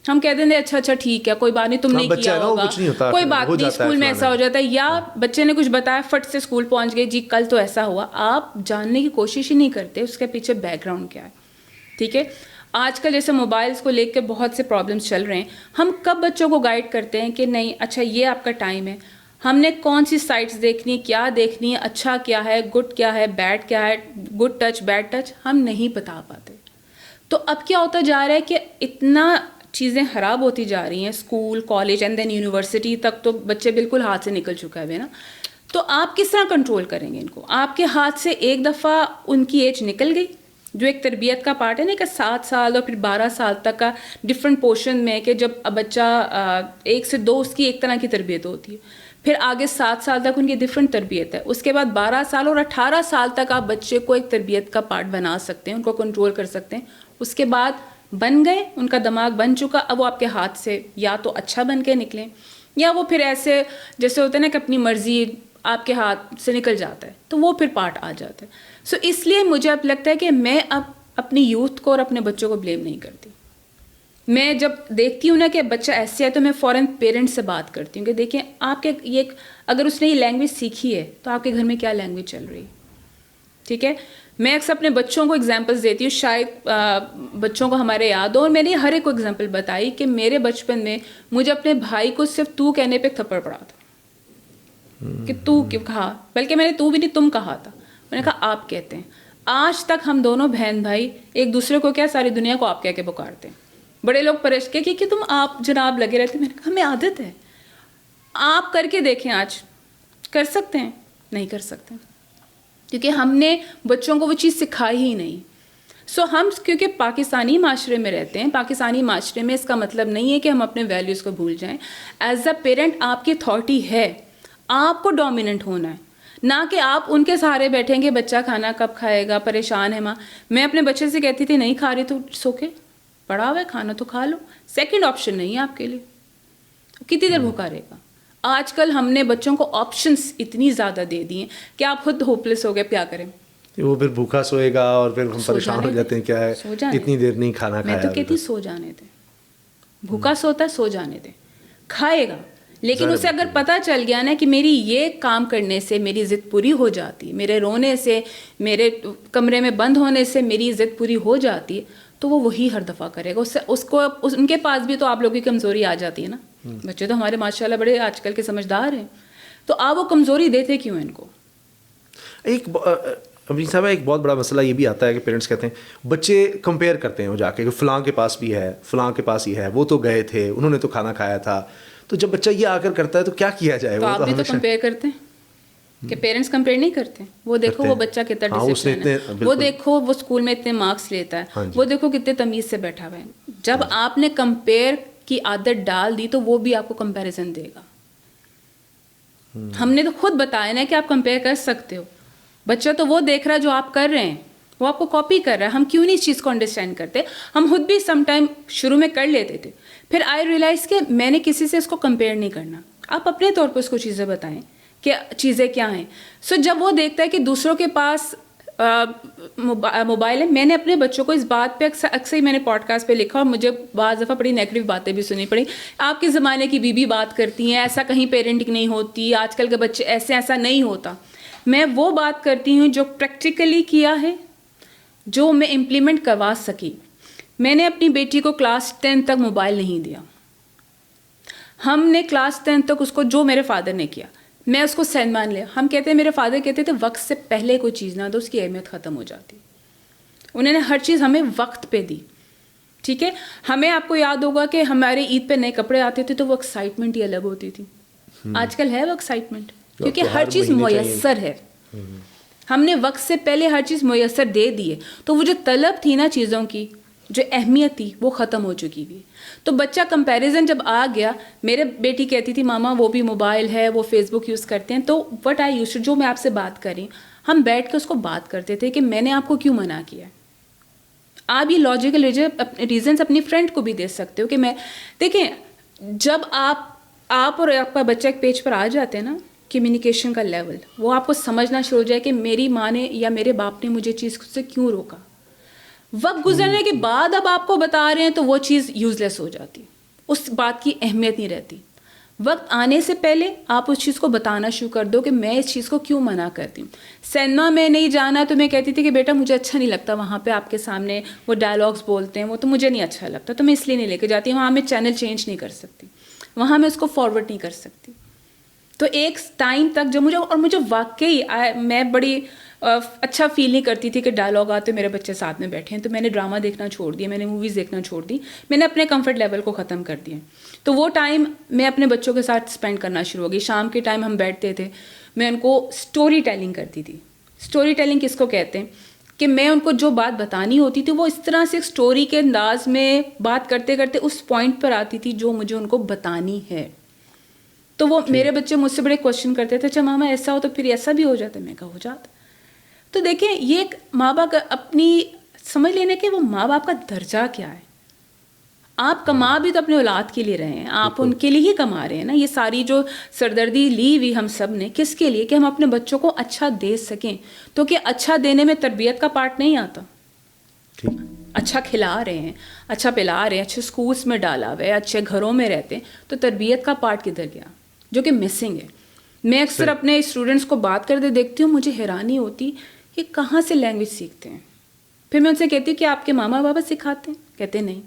B: ہم کہہ دیں اچھا ٹھیک ہے کوئی بات نہیں, تم نے کیا ہوگا, کوئی بات نہیں, اسکول میں ایسا ہو جاتا ہے, یا بچے نے کچھ بتایا فٹ سے اسکول پہنچ گئے, جی کل تو ایسا ہوا. آپ جاننے کی کوشش ہی نہیں کرتے اس کے پیچھے بیک گراؤنڈ کیا ہے. ٹھیک ہے, آج کل جیسے موبائلس کو لے کے بہت سے پرابلمس چل رہے ہیں, ہم کب بچوں کو گائیڈ کرتے ہیں کہ نہیں اچھا یہ آپ کا ٹائم ہے, ہم نے کون سی سائٹس دیکھنی, کیا دیکھنی ہے, اچھا کیا ہے, گڈ کیا ہے, بیڈ کیا ہے, گڈ ٹچ بیڈ ٹچ, ہم نہیں بتا پاتے. تو اب کیا ہوتا جا رہا ہے کہ اتنا چیزیں خراب ہوتی جا رہی ہیں, school college and then university تک تو بچے بالکل ہاتھ سے نکل چکا ہے نا. تو آپ کس طرح کنٹرول کریں گے ان کو؟ آپ کے ہاتھ سے ایک دفعہ ان کی ایج نکل گئی, جو ایک تربیت کا پارٹ ہے نا کہ 7 سال اور پھر 12 سال تک کا ڈفرینٹ پورشن میں, کہ جب بچہ 1 سے 2 اس کی ایک طرح کی تربیت ہوتی ہے, پھر آگے 7 سال تک ان کی ڈفرینٹ تربیت ہے, اس کے بعد 12 سال اور 18 سال تک آپ بچے کو ایک تربیت کا پارٹ بنا سکتے ہیں, ان کو کنٹرول کر سکتے ہیں. اس کے بعد بن گئے, ان کا دماغ بن چکا, اب وہ آپ کے ہاتھ سے یا تو اچھا بن کے نکلیں, یا وہ پھر ایسے جیسے ہوتا ہے نا کہ اپنی مرضی آپ کے ہاتھ سے نکل جاتا ہے, تو وہ پھر پارٹ آ جاتا ہے. سو اس لیے مجھے اب لگتا ہے کہ میں اب اپنی یوتھ کو اور اپنے بچوں کو بلیم نہیں کرتی. میں جب دیکھتی ہوں نا کہ بچہ ایسے ہے تو میں فوراً پیرنٹ سے بات کرتی ہوں کہ دیکھیں آپ کے یہ اگر اس نے یہ لینگویج سیکھی ہے تو آپ کے گھر میں کیا لینگویج چل رہی ہے. ٹھیک ہے, میں اکثر اپنے بچوں کو اگزامپلس دیتی ہوں, شاید بچوں کو ہمارے یاد ہو, اور میں نے ہر ایک کو اگزامپل بتائی کہ میرے بچپن میں مجھے اپنے بھائی کو صرف تو کہنے پہ تھپڑ پڑا تھا کہ تو کیوں کہا, بلکہ میں نے تو بھی نہیں تم کہا تھا, میں نے کہا آپ کہتے ہیں. آج تک ہم دونوں بہن بھائی ایک دوسرے کو کیا ساری دنیا کو آپ کہہ کے پکارتے ہیں. بڑے لوگ پریشان کہ تم آپ جناب لگے رہتے, میں نے کہا ہمیں عادت ہے. آپ کر کے دیکھیں, آج کر سکتے ہیں؟ نہیں کر سکتے, کیونکہ ہم نے بچوں کو وہ چیز سکھائی ہی نہیں. سو ہم کیونکہ پاکستانی معاشرے میں رہتے ہیں, پاکستانی معاشرے میں اس کا مطلب نہیں ہے کہ ہم اپنے ویلیوز کو بھول جائیں. ایز اے پیرنٹ آپ کی اتھارٹی ہے, آپ کو ڈومیننٹ ہونا ہے, نہ کہ آپ ان کے سہارے بیٹھیں گے بچہ کھانا کب کھائے گا, پریشان ہے ماں. میں اپنے بچے سے کہتی تھی نہیں کھا رہی تو سوکے پڑا ہوا ہے, کھانا تو کھا لو, سیکنڈ آپشن نہیں ہے آپ کے لیے, کتنی دیر بھوکا رہے گا. آج کل ہم نے بچوں کو آپشنس اتنی زیادہ دے دی ہیں کہ آپ خود ہوپلیس ہو گئے, کیا کریں,
A: وہ پھر بھوکا سوئے گا اور پھر ہم پریشان ہو جاتے ہیں, کیا ہے اتنی دیر نہیں کھانا کھایا.
B: میں تو کہتی سو جانے دیں, بھوکا سوتا ہے سو جانے دیں, کھائے گا, لیکن اسے اگر پتہ چل گیا نا کہ میری یہ کام کرنے سے میری ضد پوری ہو جاتی, میرے رونے سے, میرے کمرے میں بند ہونے سے میری ضد پوری ہو جاتی ہے, تو وہ وہی ہر دفعہ کرے گا. اس کو ان کے پاس بھی تو آپ لوگوں کی کمزوری آ جاتی ہے نا. بچے تو ہمارے ماشاء اللہ بڑے آج کل کے سمجھدار ہیں, تو آپ وہ کمزوری دیتے کیوں ان کو؟
A: ایک ابھی صاحب ایک بہت بڑا مسئلہ یہ بھی آتا ہے کہ پیرنٹس کہتے ہیں بچے کمپیئر کرتے ہیں وہ جا کے کہ فلاں کے پاس بھی ہے, فلاں کے پاس ہی ہے, وہ تو گئے تھے, انہوں نے تو کھانا کھایا تھا. تو جب بچہ یہ آ کر کرتا ہے تو کیا کیا جائے؟
B: تو آپ بھی تو کمپیئر کرتے ہیں کہ پیرنٹس کمپیئر نہیں کرتے. وہ دیکھو وہ بچہ کتنا ڈسپلن ہے, وہ دیکھو وہ اسکول میں اتنے مارکس لیتا ہے, وہ دیکھو کتنے تمیز سے بیٹھا ہوا ہے. جب آپ نے کمپیئر کی عادت ڈال دی تو وہ بھی آپ کو کمپیریزن دے گا. ہم نے تو خود بتایا نا کہ آپ کمپیئر کر سکتے ہو. بچہ تو وہ دیکھ رہا ہے جو آپ کر رہے ہیں, وہ آپ کو کاپی کر رہا ہے. ہم کیوں نہیں اس چیز کو انڈرسٹینڈ کرتے؟ ہم خود بھی سم ٹائم شروع میں کر لیتے تھے, پھر آئی ریئلائز کہ میں نے کسی سے اس کو کمپیئر نہیں کرنا. آپ اپنے طور پر اس کو چیزیں بتائیں کہ چیزیں کیا ہیں. سو جب وہ دیکھتا ہے کہ دوسروں کے پاس موبائل ہے, میں نے اپنے بچوں کو اس بات پہ اکثر ہی میں نے پوڈ کاسٹ پہ لکھا اور مجھے بعض دفعہ بڑی نیگیٹو باتیں بھی سنی پڑی. آپ کے زمانے کی بیوی بات کرتی ہیں, ایسا کہیں پیرنٹنگ نہیں ہوتی, آج کل کے بچے ایسا نہیں ہوتا. میں وہ بات کرتی ہوں جو پریکٹیکلی کیا ہے, جو میں امپلیمنٹ کروا سکی. میں نے اپنی بیٹی کو کلاس 10 تک موبائل نہیں دیا. ہم نے کلاس 10 تک اس کو, جو میرے فادر نے کیا, میں اس کو سین مان لیا. ہم کہتے ہیں, میرے فادر کہتے تھے وقت سے پہلے کوئی چیز نہ دو, اس کی اہمیت ختم ہو جاتی. انہوں نے ہر چیز ہمیں وقت پہ دی. ٹھیک ہے, ہمیں آپ کو یاد ہوگا کہ ہمارے عید پہ نئے کپڑے آتے تھے تو وہ ایکسائٹمنٹ ہی الگ ہوتی تھی. آج کل ہے وہ ایکسائٹمنٹ کیونکہ ہر چیز میسر ہے. ہم نے وقت سے پہلے ہر چیز میسر دے دی ہے, تو وہ جو طلب تھی نا چیزوں کی, جو اہمیت تھی, وہ ختم ہو چکی ہوئی. تو بچہ کمپیریزن جب آ گیا, میرے بیٹی کہتی تھی ماما وہ بھی موبائل ہے, وہ فیس بک یوز کرتے ہیں. تو وٹ آئی یوز ٹو, جو میں آپ سے بات کر رہی ہوں, ہم بیٹھ کے اس کو بات کرتے تھے کہ میں نے آپ کو کیوں منع کیا ہے. آپ یہ لاجیکل ریزنس اپنی فرینڈ کو بھی دے سکتے ہو کہ میں دیکھیں, جب آپ اور آپ کا بچہ ایک پیج پر آ جاتے ہیں نا, کمیونیکیشن کا لیول, وہ آپ کو سمجھنا شروع ہو جائے کہ میری ماں نے یا میرے باپ نے مجھے چیز سے کیوں روکا. وقت گزرنے کے بعد اب آپ کو بتا رہے ہیں تو وہ چیز یوزلیس ہو جاتی, اس بات کی اہمیت نہیں رہتی. وقت آنے سے پہلے آپ اس چیز کو بتانا شروع کر دو کہ میں اس چیز کو کیوں منع کرتی ہوں. سینما میں نہیں جانا تو میں کہتی تھی کہ بیٹا مجھے اچھا نہیں لگتا, وہاں پہ آپ کے سامنے وہ ڈائلاگس بولتے ہیں, وہ تو مجھے نہیں اچھا لگتا, تو میں اس لیے نہیں لے کے جاتی. وہاں میں چینل چینج نہیں کر سکتی, وہاں میں اس کو فارورڈ نہیں کر سکتی. تو ایک ٹائم تک جب مجھے واقعی میں بڑی اچھا فیل نہیں کرتی تھی کہ ڈائلاگ آتے میرے بچے ساتھ میں بیٹھے ہیں, تو میں نے ڈرامہ دیکھنا چھوڑ دیا, میں نے موویز دیکھنا چھوڑ دی, میں نے اپنے کمفرٹ لیول کو ختم کر دیا. تو وہ ٹائم میں اپنے بچوں کے ساتھ اسپینڈ کرنا شروع ہو گئی. شام کے ٹائم ہم بیٹھتے تھے, میں ان کو اسٹوری ٹیلنگ کرتی تھی. اسٹوری ٹیلنگ کس کو کہتے ہیں کہ میں ان کو جو بات بتانی ہوتی تھی وہ اس طرح سے اسٹوری کے انداز میں بات کرتے کرتے اس پوائنٹ پر آتی تھی جو مجھے ان کو بتانی ہے. تو وہ میرے بچے مجھ سے بڑے کوشچن کرتے تھے, اچھا ماما ایسا ہو تو پھر ایسا بھی ہو جاتا ہے. میں کہا ہو جاتا. تو دیکھیں یہ ایک ماں باپ اپنی سمجھ لینے کہ وہ ماں باپ کا درجہ کیا ہے. آپ کما بھی تو اپنے اولاد کے لیے رہے ہیں, آپ ان کے لیے ہی کما رہے ہیں نا. یہ ساری جو سردردی لی ہوئی ہم سب نے, کس کے لیے؟ کہ ہم اپنے بچوں کو اچھا دے سکیں. تو کہ اچھا دینے میں تربیت کا پارٹ نہیں آتا. اچھا کھلا رہے ہیں, اچھا پلا رہے ہیں, اچھے اسکولس میں ڈالا ہوا ہے, اچھے گھروں میں رہتے ہیں, تو تربیت کا پارٹ کدھر گیا, جو کہ مسنگ ہے. میں اکثر اپنے اسٹوڈنٹس کو بات کرتے دیکھتی ہوں, مجھے حیرانی ہوتی کہ کہاں سے لینگویج سیکھتے ہیں. پھر میں ان سے کہتی ہوں کہ آپ کے ماما بابا سکھاتے ہیں؟ کہتے نہیں.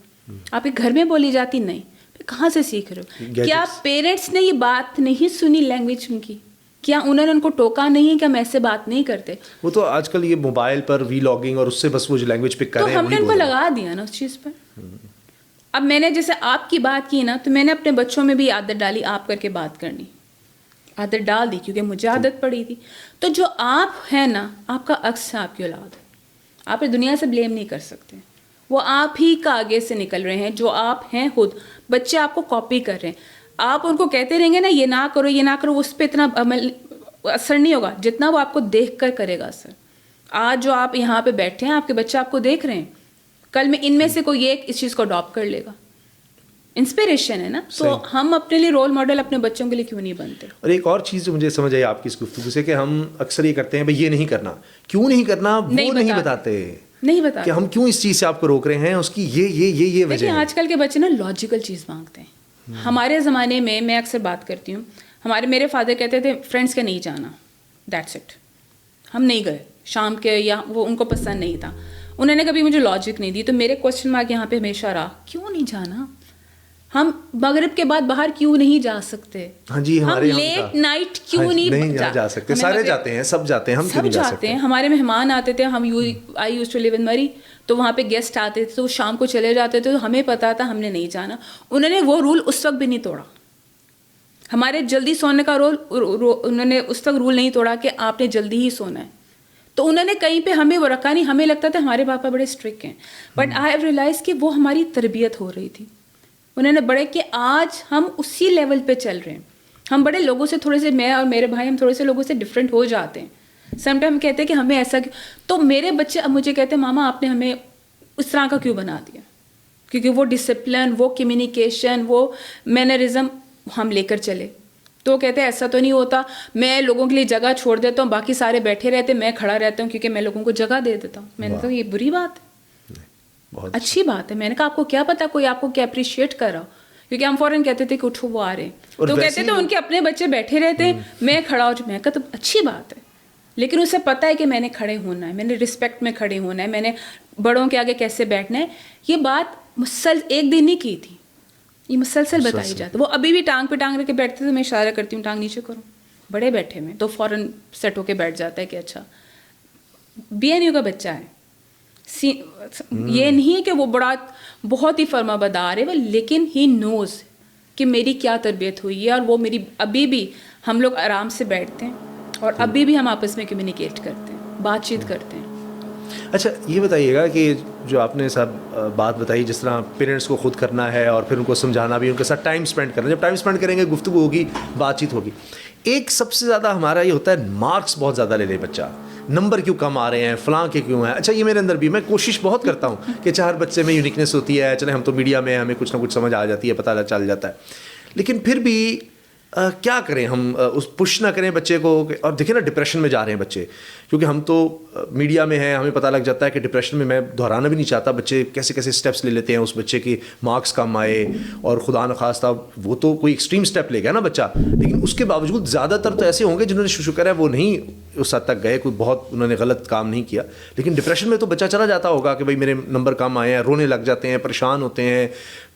B: آپ کے گھر میں بولی جاتی؟ نہیں. پھر کہاں سے سیکھ رہے ہو؟ کیا پیرنٹس نے یہ بات نہیں سنی لینگویج ان کی؟ کیا انہوں نے ان کو ٹوکا نہیں ہے کہ ہم ایسے بات نہیں کرتے؟
A: وہ تو آج کل یہ موبائل پر وی لاگنگ اور اس سے بس وہ جو لینگویج پک کر رہے ہیں,
B: تو ہم نے ان کو لگا دیا نا اس چیز پر. اب میں نے جیسے آپ کی بات کی نا, تو میں نے اپنے بچوں میں بھی عادت ڈالی آپ کر کے بات کرنی. عادت ڈال دی کیونکہ مجھے عادت پڑی تھی. تو جو آپ ہیں نا, آپ کا عکس ہے آپ کی اولاد. آپ دنیا سے بلیم نہیں کر سکتے, وہ آپ ہی کا آگے سے نکل رہے ہیں. جو آپ ہیں خود, بچے آپ کو کاپی کر رہے ہیں. آپ ان کو کہتے رہیں گے نا یہ نہ کرو یہ نہ کرو, اس پہ اتنا اثر نہیں ہوگا جتنا وہ آپ کو دیکھ کر کرے گا اثر. آج جو آپ یہاں پہ بیٹھے ہیں, آپ کے بچے آپ کو دیکھ رہے ہیں, کل میں ان میں سے کوئی ایک اس چیز کو اڈاپٹ کر لے گا. انسپریشن ہے نا. تو ہم اپنے لیے رول ماڈل اپنے بچوں کے لیے کیوں نہیں بنتے؟
A: اور ایک اور چیز جو مجھے سمجھ آئی آپ کی اس گفتگو سے, کہ ہم اکثر یہ کرتے ہیں بھائی یہ نہیں کرنا, کیوں نہیں کرنا وہ نہیں بتاتے.
B: نہیں بتا
A: کہ ہم کیوں اس چیز سے آپ کو روک رہے ہیں, اس کی یہ وجہ ہے.
B: آج کل کے بچے نا لاجیکل چیز مانگتے ہیں. ہمارے زمانے میں اکثر بات کرتی ہوں, میرے فادر کہتے تھے فرینڈس کے نہیں جانا, دیٹس اٹ. ہم نہیں گئے شام کے, یا وہ ان کو پسند نہیں تھا. انہوں نے کبھی مجھے لاجک نہیں دی. تو میرے کوشچن مارک یہاں پہ ہمیشہ رہا, کیوں نہیں جانا؟ ہم مغرب کے بعد باہر کیوں نہیں جا سکتے؟
A: ہاں جی،
B: ہم
A: ہمارے
B: لیٹ نائٹ کیوں نہیں
A: جا سکتے؟ سارے جاتے ہیں، سب جاتے ہیں، ہم کیوں نہیں جا سکتے؟
B: ہمارے مہمان آتے تھے، ہم آئی یوز ٹو لیو ان مری، تو وہاں پہ گیسٹ آتے تھے تو شام کو چلے جاتے تھے، تو ہمیں پتا تھا ہم نے نہیں جانا. انہوں نے وہ رول اس وقت بھی نہیں توڑا. ہمارے جلدی سونے کا انہوں نے اس وقت رول نہیں توڑا کہ آپ نے جلدی ہی سونا ہے. تو انہوں نے کہیں پہ ہمیں وہ رکھا نہیں. ہمیں لگتا تھا ہمارے پاپا بڑے اسٹرکٹ ہیں، بٹ آئی ہیو ریئلائز کہ وہ ہماری تربیت ہو رہی تھی. انہوں نے بڑے کہ آج ہم اسی لیول پہ چل رہے ہیں. ہم بڑے لوگوں سے تھوڑے سے، میں اور میرے بھائی، ہم تھوڑے سے لوگوں سے ڈفرینٹ ہو جاتے ہیں. سم ٹائم کہتے ہیں کہ ہمیں ایسا کیوں. تو میرے بچے اب مجھے کہتے ہیں ماما آپ نے ہمیں اس طرح کا کیوں بنا دیا؟ کیونکہ وہ ڈسپلن، وہ کمیونیکیشن، وہ مینرزم ہم لے کر چلے. تو کہتے ہیں ایسا تو نہیں ہوتا، میں لوگوں کے لیے جگہ چھوڑ دیتا ہوں، باقی سارے بیٹھے رہتے، میں کھڑا رہتا ہوں کیونکہ میں لوگوں کو جگہ دے دیتا ہوں. میں نے کہا یہ بری بات ہے، اچھی بات ہے. میں نے کہا آپ کو کیا پتا کوئی آپ کو کیا اپریشیٹ کر رہا ہو؟ کیونکہ ہم فوراً کہتے تھے کہ اٹھو وہ آ رہے ہیں، تو کہتے تھے ان کے اپنے بچے بیٹھے رہتے، میں کھڑا ہو. میں کہا تو اچھی بات ہے، لیکن اسے پتہ ہے کہ میں نے کھڑے ہونا ہے، میں نے رسپیکٹ میں کھڑے ہونا ہے، میں نے بڑوں کے آگے کیسے بیٹھنا ہے. یہ بات مسلسل ایک دن نہیں کی تھی، یہ مسلسل بتائی جاتی. وہ ابھی بھی ٹانگ پہ ٹانگ رکھ کے بیٹھتے تھے، میں اشارہ کرتی ہوں ٹانگ نیچے کرو، بڑے بیٹھے میں تو فوراً سیٹ ہو کے بیٹھ جاتا ہے کہ اچھا بی این یو کا بچہ ہے. یہ نہیں ہے کہ وہ بہت ہی فرما بدار ہے، لیکن ہی نوز کہ میری کیا تربیت ہوئی ہے. اور وہ میری ابھی بھی ہم لوگ آرام سے بیٹھتے ہیں اور ابھی بھی ہم آپس میں کمیونیکیٹ کرتے ہیں، بات چیت کرتے ہیں.
A: اچھا یہ بتائیے گا کہ جو آپ نے صاحب بات بتائی جس طرح پیرنٹس کو خود کرنا ہے اور پھر ان کو سمجھانا بھی، ان کے ساتھ ٹائم اسپینڈ کرنا. جب ٹائم اسپینڈ کریں گے گفتگو ہوگی، بات چیت ہوگی. ایک سب سے زیادہ ہمارا یہ ہوتا ہے مارکس بہت زیادہ لے لے بچہ، نمبر کیوں کم آ رہے ہیں، فلاں کے کیوں ہیں. اچھا یہ میرے اندر بھی، میں کوشش بہت کرتا ہوں کہ ہر بچے میں یونیکنیس ہوتی ہے. چلے ہم تو میڈیا میں ہیں، ہمیں کچھ نہ کچھ سمجھ آ جاتی ہے، پتہ چل جاتا ہے، لیکن پھر بھی کیا کریں ہم اس پش نہ کریں بچے کو. اور دیکھیں نا ڈپریشن میں جا رہے ہیں بچے، کیونکہ ہم تو میڈیا میں ہیں، ہمیں پتہ لگ جاتا ہے کہ ڈپریشن میں دہرانا بھی نہیں چاہتا، بچے کیسے کیسے اسٹیپس لے لیتے ہیں اس بچے کی مارکس کم آئے. اور خدا نخواستہ وہ تو کوئی ایکسٹریم اسٹیپ لے گیا نا بچہ، لیکن اس کے باوجود زیادہ تر تو ایسے ہوں گے جنہوں نے شکر ہے وہ نہیں اس حد تک گئے، کوئی بہت انہوں نے غلط کام نہیں کیا. لیکن ڈپریشن میں تو بچہ چلا جاتا ہوگا کہ بھائی میرے نمبر کم آئے ہیں، رونے لگ جاتے ہیں، پریشان ہوتے ہیں،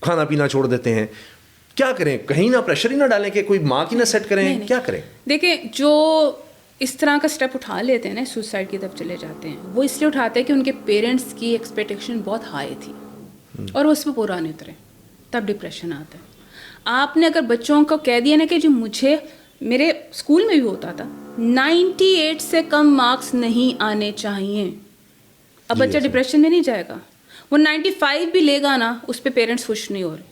A: کھانا پینا چھوڑ دیتے ہیں. کیا کریں؟ کہیں نہ پریشر ہی نہ ڈالیں کہ کوئی ماں کی نہ سیٹ کریں، کیا کریں؟
B: دیکھیں جو اس طرح کا اسٹیپ اٹھا لیتے ہیں نا، سوسائڈ کی طرف چلے جاتے ہیں، وہ اس لیے اٹھاتے ہیں کہ ان کے پیرنٹس کی ایکسپیکٹیشن بہت ہائی تھی اور وہ اس پہ پورا نہیں اترے، تب ڈپریشن آتا ہے. آپ نے اگر بچوں کو کہہ دیا نا کہ جو مجھے، میرے اسکول میں بھی ہوتا تھا 98 سے کم مارکس نہیں آنے چاہیے، اب بچہ ڈپریشن میں نہیں جائے گا. وہ 95 بھی لے گا نا، اس پہ پیرنٹس خوش نہیں ہو رہے.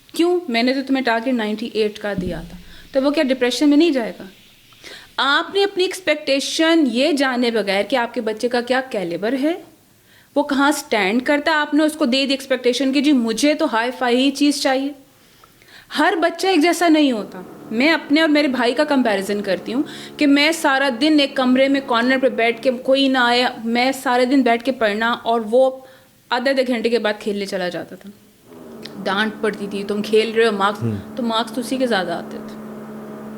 B: کیوں؟ میں نے تو تمہیں ٹارگیٹ 98 کا دیا تھا. تو وہ کیا ڈپریشن میں نہیں جائے گا؟ آپ نے اپنی ایکسپیکٹیشن یہ جانے بغیر کہ آپ کے بچے کا کیا کیلیبر ہے، وہ کہاں سٹینڈ کرتا ہے، آپ نے اس کو دے دی ایکسپیکٹیشن کہ جی مجھے تو ہائی فائی ہی چیز چاہیے. ہر بچہ ایک جیسا نہیں ہوتا. میں اپنے اور میرے بھائی کا کمپیریزن کرتی ہوں کہ میں سارا دن ایک کمرے میں کارنر پہ بیٹھ کے، کوئی نہ آیا، میں سارے دن بیٹھ کے پڑھنا، اور وہ آدھے گھنٹے کے بعد کھیلنے چلا جاتا تھا. ڈانٹ پڑتی تھی، تم کھیل رہے ہو، مارکس، تو مارکس تو اسی کے زیادہ آتے تھے.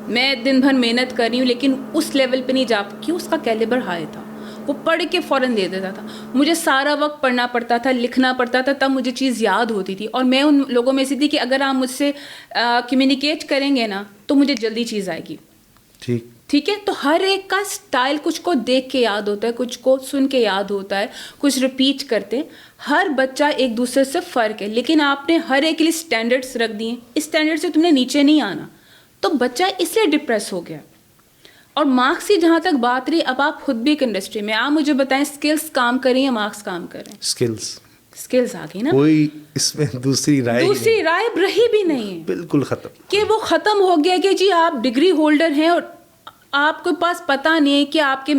B: میں دن بھر محنت کر رہی ہوں لیکن اس لیول پہ نہیں جا، کیوں؟ اس کا کیلیبر ہائی تھا، وہ پڑھ کے فوراً دے دیتا تھا. مجھے سارا وقت پڑھنا پڑتا تھا، لکھنا پڑتا تھا، تب مجھے چیز یاد ہوتی تھی. اور میں ان لوگوں میں سے تھی کہ اگر آپ مجھ سے کمیونیکیٹ کریں گے نا تو مجھے جلدی چیز آئے گی. ٹھیک ہے. تو ہر ایک کا سٹائل، کچھ کو دیکھ کے یاد ہوتا ہے، کچھ کو سن کے یاد ہوتا ہے، کچھ ریپیٹ کرتے. ہر بچہ ایک دوسرے سے فرق ہے، لیکن آپ نے ہر ایک کے لیے اسٹینڈرڈس رکھ دیے. اس اسٹینڈرڈ سے تم نے نیچے نہیں آنا، تو بچہ اس لیے ڈپریس ہو گیا. اور مارکس کی جہاں تک بات رہی، اب آپ خود بھی ایک انڈسٹری میں، آپ مجھے بتائیں اسکلس کام کریں یا مارکس کام کریں؟ اسکلس آ گئی نا،
A: کوئی اس میں دوسری
B: رائے رہی بھی نہیں ہے،
A: بالکل ختم،
B: کہ وہ ختم ہو گیا کہ جی آپ ڈگری ہولڈر ہیں اور آپ کے پاس پتہ نہیں ہے کہ آپ کے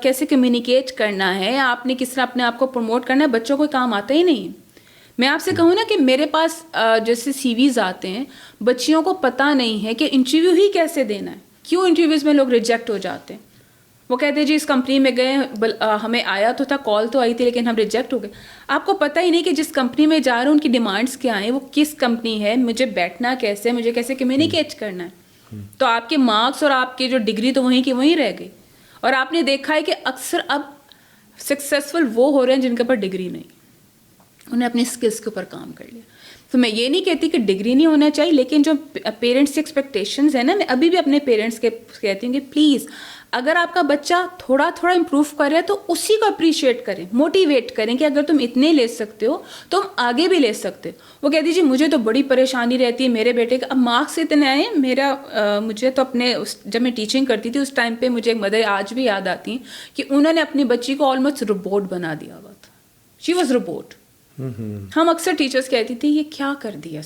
B: کیسے کمیونیکیٹ کرنا ہے، آپ نے کس طرح اپنے آپ کو پروموٹ کرنا ہے. بچوں کو کام آتا ہی نہیں. میں آپ سے کہوں نا کہ میرے پاس جیسے سی ویز آتے ہیں، بچیوں کو پتہ نہیں ہے کہ انٹرویو ہی کیسے دینا ہے. کیوں انٹرویوز میں لوگ ریجیکٹ ہو جاتے ہیں؟ وہ کہتے ہیں جی اس کمپنی میں گئے، ہمیں آیا تو تھا، کال تو آئی تھی، لیکن ہم ریجیکٹ ہو گئے. آپ کو پتہ ہی نہیں کہ جس کمپنی میں جا رہے ہیں ان کی ڈیمانڈس کیا ہیں، وہ کس کمپنی ہے، مجھے بیٹھنا کیسے، مجھے کیسے کمیونیکیٹ کرنا ہے. تو آپ کے مارکس اور آپ کی جو ڈگری تو وہیں کی وہیں رہ گئی. اور آپ نے دیکھا ہے کہ اکثر اب سکسیزفل وہ ہو رہے ہیں جن کے اوپر ڈگری نہیں، انہیں اپنی اسکلس کے اوپر کام کر لیا. تو میں یہ نہیں کہتی کہ ڈگری نہیں ہونا چاہیے، لیکن جو پیرنٹس کی ایکسپیکٹیشنز ہیں نا، میں ابھی بھی اپنے پیرنٹس کے کہتی ہوں کہ پلیز اگر آپ کا بچہ تھوڑا تھوڑا امپروو کر رہا ہے تو اسی کو اپریشیٹ کریں، موٹیویٹ کریں کہ اگر تم اتنے لے سکتے ہو تو ہم آگے بھی لے سکتے ہو۔ وہ کہتی جی مجھے تو بڑی پریشانی رہتی ہے میرے بیٹے کا، اب مارکس اتنے آئے ہیں، مجھے تو اپنے جب میں ٹیچنگ کرتی تھی اس ٹائم پہ مجھے ایک مدر آج بھی یاد آتی ہیں کہ انہوں نے اپنی بچی کو آلموسٹ روبوٹ بنا دیا ہوا تھا، شی واز روبوٹ۔ ہم اکثر ٹیچرس کہتی تھی یہ کیا کر دیا،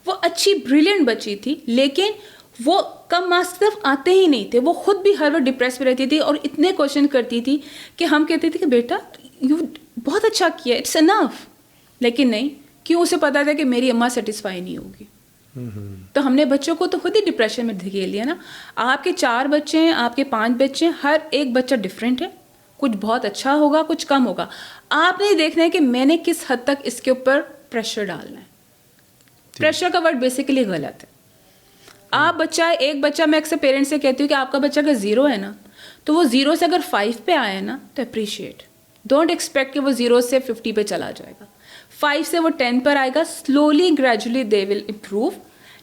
B: وہ اچھی بریلینٹ بچی تھی لیکن وہ کم مارکس طرف آتے ہی نہیں تھے، وہ خود بھی ہر وقت ڈپریس میں رہتی تھی اور اتنے کوشچن کرتی تھی کہ ہم کہتے تھے کہ بیٹا یو بہت اچھا کیا، اٹس انف، لیکن نہیں، کیوں؟ اسے پتا تھا کہ میری اماں سیٹسفائی نہیں ہوگی۔ تو ہم نے بچوں کو تو خود ہی ڈپریشن میں دھکیل لیا نا۔ آپ کے 4 بچے ہیں، آپ کے 5 بچے ہیں، ہر ایک بچہ ڈفرینٹ ہے، کچھ بہت اچھا ہوگا کچھ کم ہوگا۔ آپ نے دیکھنا ہے کہ میں نے کس حد تک اس کے اوپر پریشر ڈالنا ہے۔ پریشر کا ورڈ بیسیکلی غلط ہے۔ آپ بچہ ایک بچہ، میں اکثر پیرنٹس سے کہتی ہوں کہ آپ کا بچہ اگر 0 ہے نا تو وہ 0 سے اگر 5 پہ آیا نا تو اپریشیٹ، ڈونٹ ایکسپیکٹ کہ وہ 0 سے 50 پہ چلا جائے گا، 5 سے وہ 10 پر آئے گا، slowly gradually they will improve,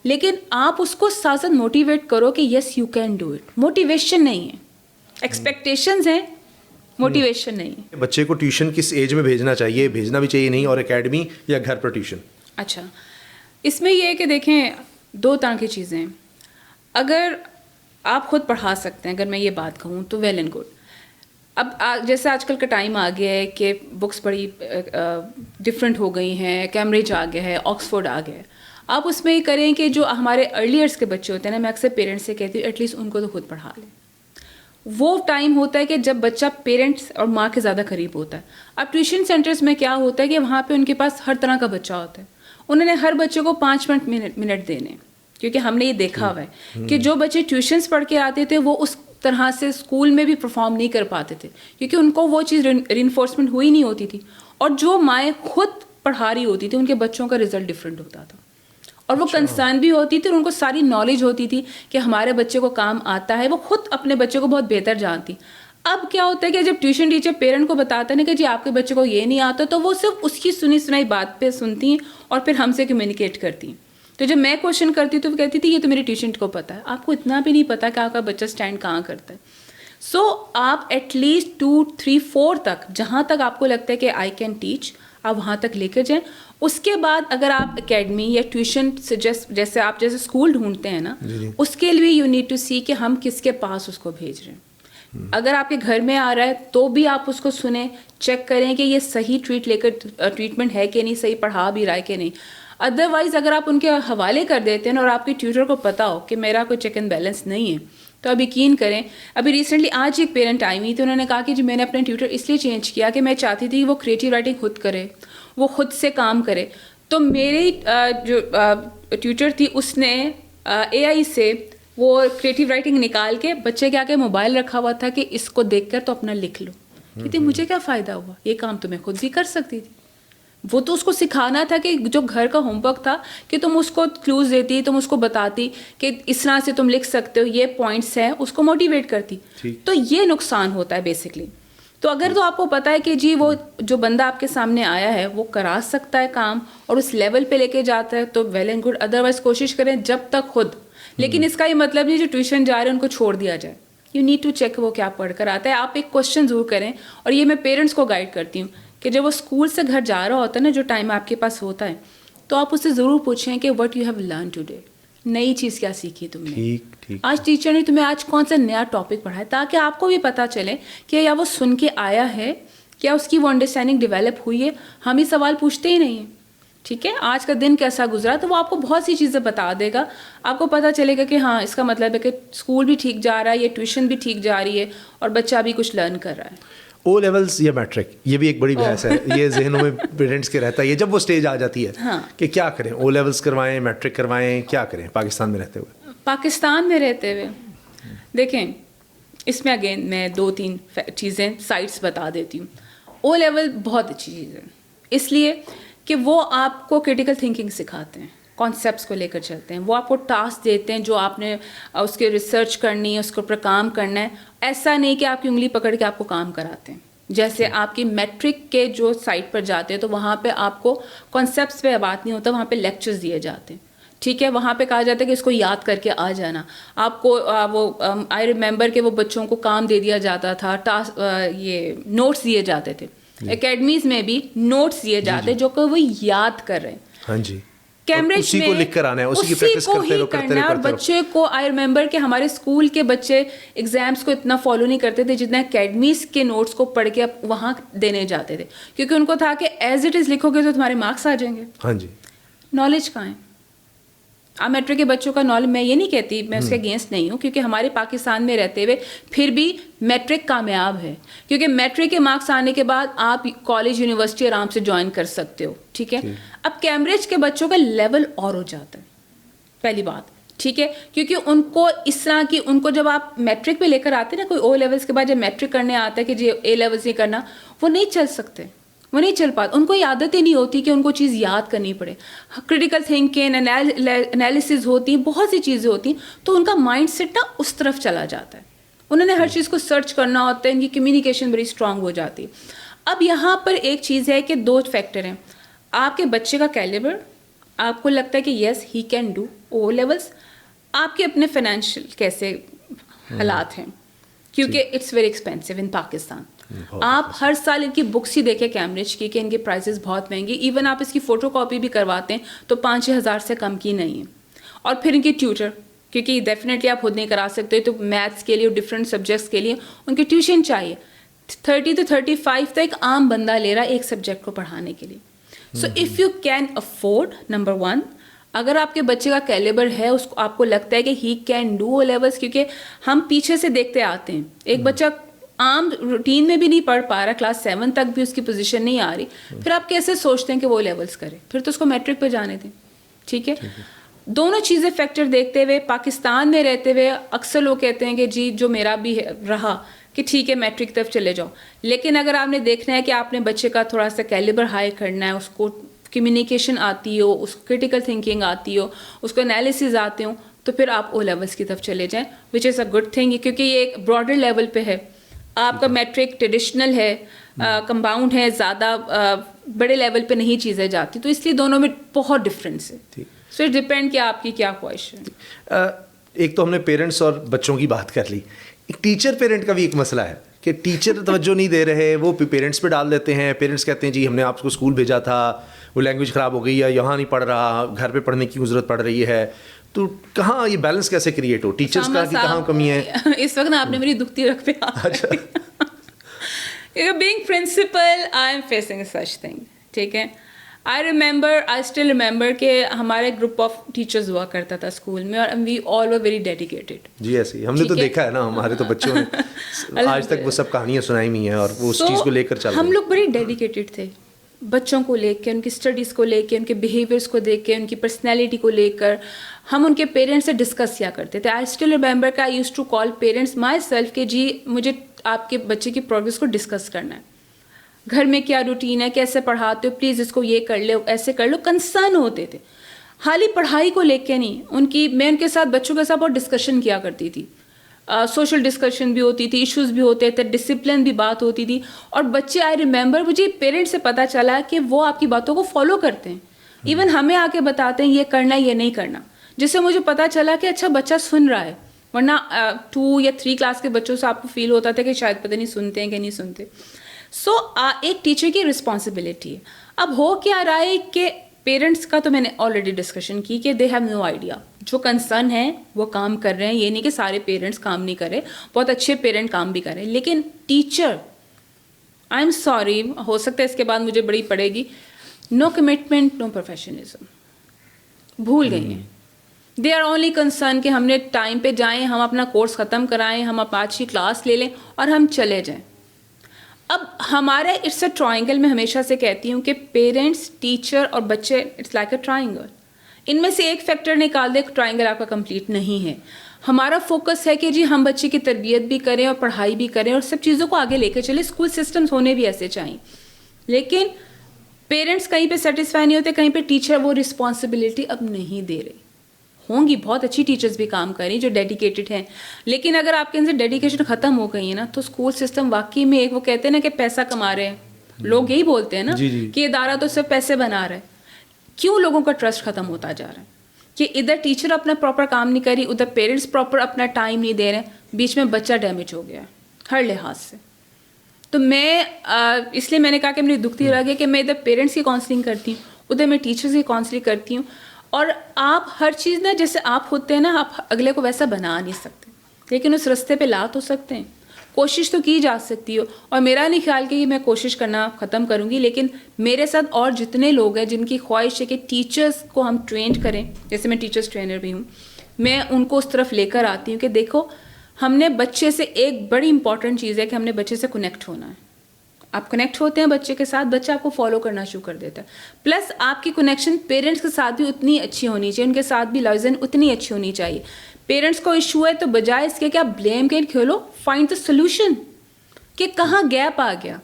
B: لیکن آپ اس کو ساتھ ساتھ موٹیویٹ کرو کہ yes you can do it. Motivation نہیں ہے، ایکسپیکٹیشنز ہیں، موٹیویشن نہیں ہے۔
A: بچے کو ٹیوشن کس ایج میں بھیجنا چاہیے، بھیجنا بھی چاہیے نہیں، اور اکیڈمی یا گھر پر ٹیوشن؟
B: اچھا، اس میں یہ ہے کہ دیکھیں 2 طرح کی چیزیں ہیں۔ اگر آپ خود پڑھا سکتے ہیں، اگر میں یہ بات کہوں تو ویل اینڈ گڈ۔ اب جیسے آج کل کا ٹائم آ گیا ہے کہ بکس بڑی ڈفرینٹ ہو گئی ہیں، کیمبرج آ گیا ہے، آکسفورڈ آ گیا ہے، آپ اس میں یہ کریں کہ جو ہمارے ارلی ایئرس کے بچے ہوتے ہیں نا، میں اکثر پیرنٹس سے کہتی ہوں ایٹ لیسٹ ان کو تو خود پڑھا لیں۔ وہ ٹائم ہوتا ہے کہ جب بچہ پیرنٹس اور ماں کے زیادہ قریب ہوتا ہے۔ اب ٹیوشن سینٹرز میں کیا ہوتا ہے کہ وہاں پہ ان کے پاس ہر طرح کا بچہ ہوتا ہے، انہوں نے ہر بچے کو 5 منٹ دینے، کیونکہ ہم نے یہ دیکھا ہوا ہے کہ جو بچے ٹیوشنس پڑھ کے آتے تھے وہ اس طرح سے اسکول میں بھی پرفارم نہیں کر پاتے تھے، کیونکہ ان کو وہ چیز رینفورسمنٹ ہوئی نہیں ہوتی تھی، اور جو مائیں خود پڑھا رہی ہوتی تھی ان کے بچوں کا رزلٹ ڈفرینٹ ہوتا تھا، اور وہ کنسرن بھی ہوتی تھی اور ان کو ساری نالج ہوتی تھی کہ ہمارے بچے کو کام آتا ہے، وہ خود اپنے بچے کو بہت بہتر جانتی۔ اب کیا ہوتا ہے کہ جب ٹیوشن ٹیچر پیرنٹ کو بتاتا ہے نا کہ جی آپ کے بچے کو یہ نہیں آتا، تو وہ صرف اس کی سنی سنائی بات پہ سنتی ہیں اور پھر ہم سے کمیونیکیٹ کرتی ہیں۔ تو جب میں کوشچن کرتی تو وہ کہتی تھی یہ تو میری ٹیوشن کو پتہ ہے، آپ کو اتنا بھی نہیں پتا کہ آپ کا بچہ اسٹینڈ کہاں کرتا ہے۔ سو آپ ایٹ لیسٹ 2 3 4 تک جہاں تک آپ کو لگتا ہے کہ آئی کین ٹیچ، آپ وہاں تک لے کر جائیں۔ اس کے بعد اگر آپ اکیڈمی یا ٹیوشن جیسے آپ جیسے اسکول ڈھونڈتے ہیں نا، اس کے لیے یو نیڈ ٹو سی کہ ہم کس کے پاس اس کو بھیج رہے ہیں۔ اگر آپ کے گھر میں آ رہا ہے تو بھی آپ اس کو سنیں، چیک کریں کہ یہ صحیح ٹریٹمنٹ ہے کہ نہیں، صحیح پڑھا بھی رہا ہے کہ نہیں۔ ادروائز اگر آپ ان کے حوالے کر دیتے ہیں اور آپ کے ٹیوٹر کو پتا ہو کہ میرا کوئی چیک اینڈ بیلنس نہیں ہے، تو اب یقین کریں، ابھی ریسنٹلی آج ایک پیرنٹ آئی ہوئی تھی، انہوں نے کہا کہ جی میں نے اپنے ٹیوٹر اس لیے چینج کیا کہ میں چاہتی تھی کہ وہ کریٹیو رائٹنگ خود کرے، وہ خود سے کام کرے۔ تو میری جو ٹیوٹر تھی اس نے اے آئی سے وہ کریٹیو رائٹنگ نکال کے بچے کے آگے موبائل رکھا ہوا تھا کہ اس کو دیکھ کر تو اپنا لکھ لو۔ کہتی مجھے کیا فائدہ ہوا، یہ کام تو میں خود بھی کر سکتی تھی۔ وہ تو اس کو سکھانا تھا کہ جو گھر کا ہوم ورک تھا کہ تم اس کو کلوز دیتی، تم اس کو بتاتی کہ اس طرح سے تم لکھ سکتے ہو، یہ پوائنٹس ہیں، اس کو موٹیویٹ کرتی۔ تو یہ نقصان ہوتا ہے بیسکلی۔ تو اگر تو آپ کو پتا ہے کہ جی وہ جو بندہ آپ کے سامنے آیا ہے وہ کرا سکتا ہے کام اور اس لیول پہ لے کے جاتا ہے تو ویل اینڈ گڈ، ادروائز کوشش کریں جب تک خود۔ لیکن اس کا یہ مطلب نہیں جو ٹیوشن جا رہے ہیں ان کو چھوڑ دیا جائے، یو نیڈ ٹو چیک وہ کیا پڑھ کر آتا ہے۔ آپ ایک کوشچن ضرور کریں، اور یہ میں پیرنٹس کو گائیڈ کرتی ہوں کہ جب وہ اسکول سے گھر جا رہا ہوتا ہے نا، جو ٹائم آپ کے پاس ہوتا ہے، تو آپ اس سے ضرور پوچھیں کہ what you have learn today, نئی چیز کیا سیکھی تم نے، آج ٹیچر نے تمہیں آج کون سا نیا ٹاپک پڑھایا، تاکہ آپ کو بھی پتہ چلے کہ یا وہ سن کے آیا ہے، کیا اس کی وہ انڈرسٹینڈنگ ڈیولپ ہوئی ہے۔ ہم ہی سوال پوچھتے ہی نہیں ہیں، ٹھیک ہے، آج کا دن کیسا گزرا، تو وہ آپ کو بہت سی چیزیں بتا دے گا، آپ کو پتہ چلے گا کہ ہاں اس کا مطلب ہے کہ اسکول بھی ٹھیک جا رہا ہے، یہ ٹیوشن بھی ٹھیک جا رہی ہے، اور بچہ بھی کچھ لرن کر رہا ہے۔
A: او لیولس یا میٹرک، یہ بھی ایک بڑی بحث ہے، یہ ذہنوں میں پیرنٹس کے رہتا ہے، یہ جب وہ اسٹیج آ جاتی ہے کہ کیا کریں، او لیولس کروائیں، میٹرک کروائیں، کیا کریں پاکستان میں رہتے ہوئے؟
B: پاکستان میں رہتے ہوئے دیکھیں، اس میں اگین میں 2-3 چیزیں سائٹس بتا دیتی ہوں۔ او لیول بہت اچھی چیز ہے، اس لیے کہ وہ آپ کو کریٹیکل تھنکنگ سکھاتے ہیں، کانسیپٹس کو لے کر چلتے ہیں، وہ آپ کو ٹاسک دیتے ہیں جو آپ نے اس کے ریسرچ کرنی ہے، اس کے اوپر کام کرنا ہے، ایسا نہیں کہ آپ کی انگلی پکڑ کے آپ کو کام کراتے ہیں۔ جیسے آپ کی میٹرک کے جو سائٹ پر جاتے ہیں تو وہاں پہ آپ کو کانسیپٹس پہ بات نہیں ہوتا, وہاں پہ لیکچرز دیے جاتے ہیں, ٹھیک ہے. وہاں پہ کہا جاتا ہے کہ اس کو یاد کر کے آ جانا. آپ کو وہ آئی ریممبر کہ وہ بچوں کو کام دے دیا جاتا تھا, یہ نوٹس دیے جاتے تھے. اکیڈمیز میں بھی نوٹس دیے جاتے جو کہ وہ یاد کر رہے ہیں.
A: ہاں جی,
B: کیمبرج
A: اسی کو لکھ کر آنا ہے, اسی کی پریکٹس کرتے رہو.
B: اور بچے کو آئی ریممبر کہ ہمارے اسکول کے بچے ایگزامس کو اتنا فالو نہیں کرتے تھے جتنا اکیڈمیز کے نوٹس کو پڑھ کے وہاں دینے جاتے تھے, کیونکہ ان کو تھا کہ ایز اٹ از لکھو گے تو تمہارے مارکس آ جائیں گے.
A: ہاں جی.
B: نالج کہاں ہے؟ آپ میٹرک کے بچوں کا نالج, میں یہ نہیں کہتی, میں اس کے اگینسٹ نہیں ہوں, کیونکہ ہمارے پاکستان میں رہتے ہوئے پھر بھی میٹرک کامیاب ہے, کیونکہ میٹرک کے مارکس آنے کے بعد آپ کالج یونیورسٹی آرام سے جوائن کر سکتے ہو, ٹھیک ہے. اب کیمبرج کے بچوں کا لیول اور ہو جاتا ہے, پہلی بات, ٹھیک ہے, کیونکہ ان کو اس طرح کی, ان کو جب آپ میٹرک پہ لے کر آتے ہیں نا, کوئی او لیولس کے بعد جب میٹرک کرنے آتا ہے کہ جی اے لیولس نہیں کرنا, وہ نہیں چل سکتے, وہ نہیں چل پاتے, ان کو عادت ہی نہیں ہوتی کہ ان کو چیز یاد کرنی پڑے. کریٹیکل تھنکنگ, انالیسز ہوتی ہیں, بہت سی چیزیں ہوتی ہیں, تو ان کا مائنڈ سیٹ نا اس طرف چلا جاتا ہے. انہوں نے ہر چیز کو سرچ کرنا ہوتا ہے, ان کی کمیونیکیشن بڑی اسٹرانگ ہو جاتی ہے. اب یہاں پر ایک چیز ہے کہ 2 فیکٹر ہیں. آپ کے بچے کا کیلیبر, آپ کو لگتا ہے کہ yes he can do O levels, آپ کے اپنے فائنینشیل کیسے حالات ہیں, کیونکہ it's very expensive in Pakistan. آپ ہر سال ان کی بکس ہی دیکھیں کیمبرج کی کہ ان کی پرائسز بہت مہنگی, ایون آپ اس کی فوٹو کاپی بھی کرواتے ہیں تو 5-6 ہزار سے کم کی نہیں ہے. اور پھر ان کی ٹیوٹر, کیونکہ ڈیفینیٹلی آپ خود نہیں کرا سکتے, تو میتھس کے لیے, ڈفرینٹ سبجیکٹس کے لیے ان کی ٹیوشن چاہیے. 30 to 35 تک عام بندہ لے رہا ہے ایک سبجیکٹ کو پڑھانے کے لیے. So if you can afford, number 1, اگر آپ کے بچے کا کیلیبر ہے, اس کو آپ کو لگتا ہے کہ ہی کین ڈو او لیولس, کیونکہ ہم پیچھے سے دیکھتے آتے ہیں, ایک بچہ عام روٹین میں بھی نہیں پڑھ پا رہا, کلاس 7 تک بھی اس کی پوزیشن نہیں آ رہی, پھر آپ کیسے سوچتے ہیں کہ وہ لیولس کرے؟ پھر تو اس کو میٹرک پہ جانے دیں, ٹھیک ہے. دونوں چیزیں فیکٹر دیکھتے ہوئے پاکستان میں رہتے ہوئے اکثر لوگ کہتے ہیں کہ جی جو میرا بھی رہا کہ ٹھیک ہے میٹرک طرف چلے جاؤ, لیکن اگر آپ نے دیکھنا ہے کہ آپ نے بچے کا تھوڑا سا کیلیبر ہائی کرنا ہے, اس کو کمیونیکیشن آتی ہو, اس کو کریٹیکل تھنکنگ آتی ہو, اس کو انالیسز آتے ہوں, تو پھر آپ او لیولس کی طرف چلے جائیں, وچ از اے گڈ تھنگ, کیونکہ یہ ایک براڈر لیول پہ ہے. آپ کا میٹرک ٹریڈیشنل ہے, کمپاؤنڈ ہے, زیادہ بڑے لیول پہ نہیں چیزیں جاتی, تو اس لیے دونوں میں بہت ڈفرینس ہے. سو اٹ ڈپینڈ کہ آپ کی کیا خواہش ہے.
A: ایک تو ہم نے پیرنٹس اور بچوں کی بات کر لی, ایک ٹیچر پیرنٹ کا بھی ایک مسئلہ ہے کہ ٹیچر توجہ نہیں دے رہے, وہ پیرنٹس پہ ڈال دیتے ہیں. پیرنٹس کہتے ہیں جی ہم نے آپ کو اسکول بھیجا تھا, وہ لینگویج خراب ہو گئی, یا یہاں نہیں پڑھ رہا, گھر پہ پڑھنے کی ضرورت پڑ رہی ہے. تو کہاں یہ بیلنس کیسے کریٹ ہو, ٹیچرس کا کہاں کمی ہے؟
B: اس وقت آپ نے میری دکھتی رکھ پہ being principal I am facing such thing, ٹھیک ہے. آئی اسٹل ریممبر کہ ہمارے گروپ آف ٹیچرز ہوا کرتا تھا اسکول میں, اور وی آل ور ویری ڈیڈیکیٹڈ.
A: جی ایسے ہم نے تو دیکھا ہے نا, ہمارے تو بچوں نے آج تک وہ سب کہانیاں سنائی ہوئی ہیں, اور وہ اس چیز کو لے کر چل رہے ہیں.
B: ہم لوگ بڑے ڈیڈیکیٹڈ تھے بچوں کو لے کے, ان کی اسٹڈیز کو لے کے, ان کے بیہیویئرس کو دیکھ کے, ان کی پرسنالٹی کو لے کر ہم ان کے پیرنٹس سے ڈسکس کیا کرتے تھے. آئی اسٹل ریممبر کہ I use to call parents myself کہ جی مجھے آپ کے بچے کی پروگرس کو ڈسکس کرنا ہے, گھر میں کیا روٹین ہے, کیسے پڑھاتے ہو, پلیز اس کو یہ کر لو, ایسے کر لو. کنسرن ہوتے تھے, خالی پڑھائی کو لے کے نہیں, میں ان کے ساتھ بچوں کے ساتھ بہت ڈسکشن کیا کرتی تھی. سوشل ڈسکشن بھی ہوتی تھی, ایشوز بھی ہوتے تھے, ڈسپلن بھی بات ہوتی تھی. اور بچے آئی ریممبر مجھے پیرنٹس سے پتہ چلا کہ وہ آپ کی باتوں کو فالو کرتے ہیں, ایون ہمیں آ کے بتاتے ہیں یہ کرنا یہ نہیں کرنا, جس سے مجھے پتہ چلا کہ اچھا بچہ سن رہا ہے. ورنہ 2 یا 3 کلاس کے بچوں سے آپ کو فیل ہوتا تھا کہ شاید پتہ نہیں سنتے ہیں کہ نہیں سنتے. سو ایک ٹیچر کی رسپانسبلٹی ہے. اب ہو کیا رہا ہے کہ پیرنٹس کا تو میں نے آلریڈی ڈسکشن کی کہ دے ہیو نو آئیڈیا, جو کنسرن ہے وہ کام کر رہے ہیں, یہ نہیں کہ سارے پیرنٹس کام نہیں کر رہے, بہت اچھے پیرنٹ کام بھی کر رہے ہیں, لیکن ٹیچر آئی ایم سوری, ہو سکتا ہے اس کے بعد مجھے بڑی پڑے گی, نو کمٹمنٹ نو پروفیشنلزم, بھول گئی ہیں. دے آر اونلی کنسرن کہ ہم نے ٹائم پہ جائیں, ہم اپنا کورس ختم کرائیں, ہم آج کی کلاس لے لیں اور ہم چلے جائیں. اب ہمارے اٹس اے ٹرائنگل, میں ہمیشہ سے کہتی ہوں کہ پیرنٹس, ٹیچر اور بچے, اٹس لائک اے ٹرائنگل. ان میں سے ایک فیکٹر نکال دے, ٹرائنگل آپ کا کمپلیٹ نہیں ہے. ہمارا فوکس ہے کہ جی ہم بچے کی تربیت بھی کریں اور پڑھائی بھی کریں اور سب چیزوں کو آگے لے کے چلیں. اسکول سسٹمس ہونے بھی ایسے چاہیے, لیکن پیرنٹس کہیں پہ سیٹسفائی نہیں ہوتے, کہیں پہ ٹیچر وہ رسپانسبلٹی اب نہیں دے رہے. ہوں گی بہت اچھی ٹیچرز بھی کام کر رہی ہیں جو ڈیڈیکیٹڈ ہیں, لیکن اگر آپ کے اندر ڈیڈیکیشن ختم ہو گئی ہے نا تو اسکول سسٹم واقعی میں ایک وہ کہتے ہیں نا کہ پیسہ کما رہے ہیں, لوگ یہی بولتے ہیں نا کہ ادارہ تو صرف پیسے بنا رہا ہے. کیوں لوگوں کا ٹرسٹ ختم ہوتا جا رہا ہے کہ ادھر ٹیچر اپنا پراپر کام نہیں کر رہی, ادھر پیرنٹس پراپر اپنا ٹائم نہیں دے رہے ہیں, بیچ میں بچہ ڈیمیج ہو گیا ہے ہر لحاظ سے. تو میں اس لیے میں نے کہا کہ میری دکھتی رہ گیا کہ میں ادھر پیرنٹس کی کاؤنسلنگ کرتی ہوں, ادھر میں ٹیچرز کی کاؤنسلنگ کرتی ہوں, اور آپ ہر چیز نا جیسے آپ ہوتے ہیں نا آپ اگلے کو ویسا بنا نہیں سکتے, لیکن اس رستے پہ لا تو سکتے ہیں, کوشش تو کی جا سکتی ہو. اور میرا نہیں خیال کہ میں کوشش کرنا ختم کروں گی, لیکن میرے ساتھ اور جتنے لوگ ہیں جن کی خواہش ہے کہ ٹیچرز کو ہم ٹرینڈ کریں, جیسے میں ٹیچرز ٹرینر بھی ہوں, میں ان کو اس طرف لے کر آتی ہوں کہ دیکھو ہم نے بچے سے, ایک بڑی امپورٹنٹ چیز ہے کہ ہم نے بچے سے کنیکٹ ہونا ہے. آپ کنیکٹ ہوتے ہیں بچے کے ساتھ, بچہ آپ کو فالو کرنا شروع کر دیتا ہے. پلس آپ کی کنیکشن پیرنٹس کے ساتھ بھی اتنی اچھی ہونی چاہیے, ان کے ساتھ بھی لائزن اتنی اچھی ہونی چاہیے. پیرنٹس کو ایشو ہے تو بجائے اس کے کہ آپ بلیم گیم کھیلو, فائنڈ دا سولوشن کہ کہاں گیپ آ گیا.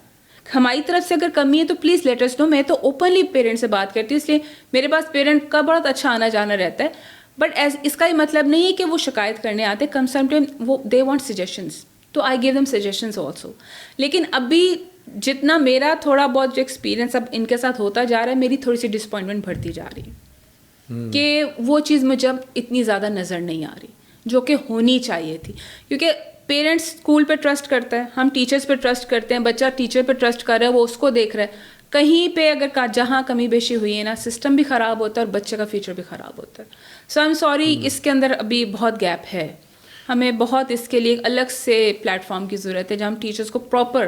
B: ہماری طرف سے اگر کمی ہے تو پلیز لیٹ اس نو. میں تو اوپنلی پیرنٹ سے بات کرتی ہوں, اس لیے میرے پاس پیرنٹ کا بہت اچھا آنا جانا رہتا ہے. بٹ اس کا یہ مطلب نہیں ہے کہ وہ شکایت کرنے آتے, کم سم ٹائم وہ دے وانٹ سجیشنس, تو آئی گیو دم سجیشنس آلسو. لیکن ابھی جتنا میرا تھوڑا بہت جو ایکسپیرینس اب ان کے ساتھ ہوتا جا رہا ہے, میری تھوڑی سی ڈسپوائنٹمنٹ بڑھتی جا رہی ہے کہ وہ چیز مجھے اب اتنی زیادہ نظر نہیں آ رہی جو کہ ہونی چاہیے تھی. کیونکہ پیرنٹس اسکول پہ ٹرسٹ کرتا ہے, ہم ٹیچرس پہ ٹرسٹ کرتے ہیں, بچہ ٹیچر پہ ٹرسٹ کر رہا ہے, وہ اس کو دیکھ رہا ہے. کہیں پہ اگر جہاں کمی بیشی ہوئی ہے نا, سسٹم بھی خراب ہوتا ہے اور بچے کا فیوچر بھی خراب ہوتا ہے. سو آئی ایم سوری, اس کے اندر ابھی بہت گیپ ہے. ہمیں بہت اس کے لیے الگ سے پلیٹ فارم کی ضرورت ہے جہاں ہم ٹیچرس کو پراپر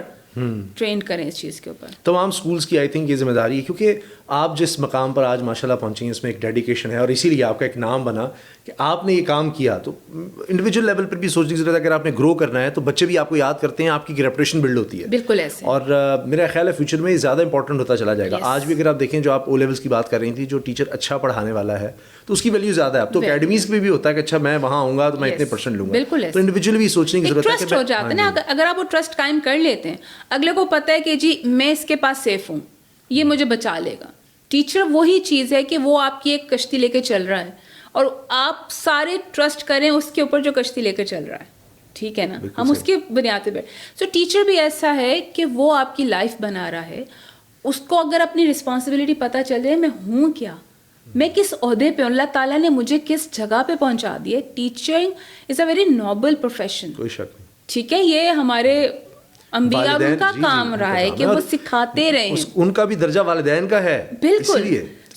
B: ٹرین کریں اس چیز کے اوپر.
A: تمام اسکولس کی آئی تھنک یہ ذمہ داری ہے, کیونکہ آپ جس مقام پر آج ماشاء اللہ پہنچی ہیں اس میں ایک ڈیڈیکیشن ہے, اور اسی لیے آپ کا ایک نام بنا کہ آپ نے یہ کام کیا. تو انڈیویجول لیول پر بھی سوچنے کی ضرورت ہے, اگر آپ نے گرو کرنا ہے تو بچے بھی آپ کو یاد کرتے ہیں, آپ کی ریپوٹیشن بلڈ ہوتی ہے.
B: بالکل ایسے.
A: اور میرا خیال ہے فیوچر میں یہ زیادہ امپورٹنٹ ہوتا چلا جائے گا. آج بھی اگر آپ دیکھیں جو آپ او لیولس کی بات کر رہی تھی, جو ٹیچر اچھا پڑھانے والا ہے تو اس کی ویلیو زیادہ ہے. اب تو اکیڈمیز پہ بھی ہوتا ہے کہ اچھا میں وہاں آؤں گا تو میں اتنے پرسنٹ لوں گا. تو انڈیویجول بھی سوچنے کی ضرورت ہے
B: ٹرسٹ ہو جاتا ہے نا. اگر آپ وہ ٹرسٹ قائم کر لیتے ہیں, اگلے کو پتہ ہے کہ جی میں اس کے پاس سیف ہوں, یہ مجھے بچا لے گا. ٹیچر وہی چیز ہے کہ وہ آپ کی ایک کشتی لے کے چل رہا ہے, اور آپ سارے ٹرسٹ کریں اس کے اوپر جو کشتی لے کے چل رہا ہے, ٹھیک ہے نا, ہم اس کی بنیاد پہ بیٹھ. سو ٹیچر بھی ایسا ہے کہ وہ آپ کی لائف بنا رہا ہے, اس کو اگر اپنی رسپانسبلٹی پتہ چل جائے میں ہوں کیا, میں کس عہدے پہ ہوں, اللہ تعالیٰ نے مجھے کس جگہ پہ پہنچا دی ہے. ٹیچرنگ از اے ویری نوبل پروفیشن,
A: کوئی شک نہیں,
B: ٹھیک ہے. یہ ہمارے انبیاء ان کا کام رہا ہے کہ وہ سکھاتے رہے ہیں,
A: ان کا بھی درجہ والدین کا ہے.
B: بالکل.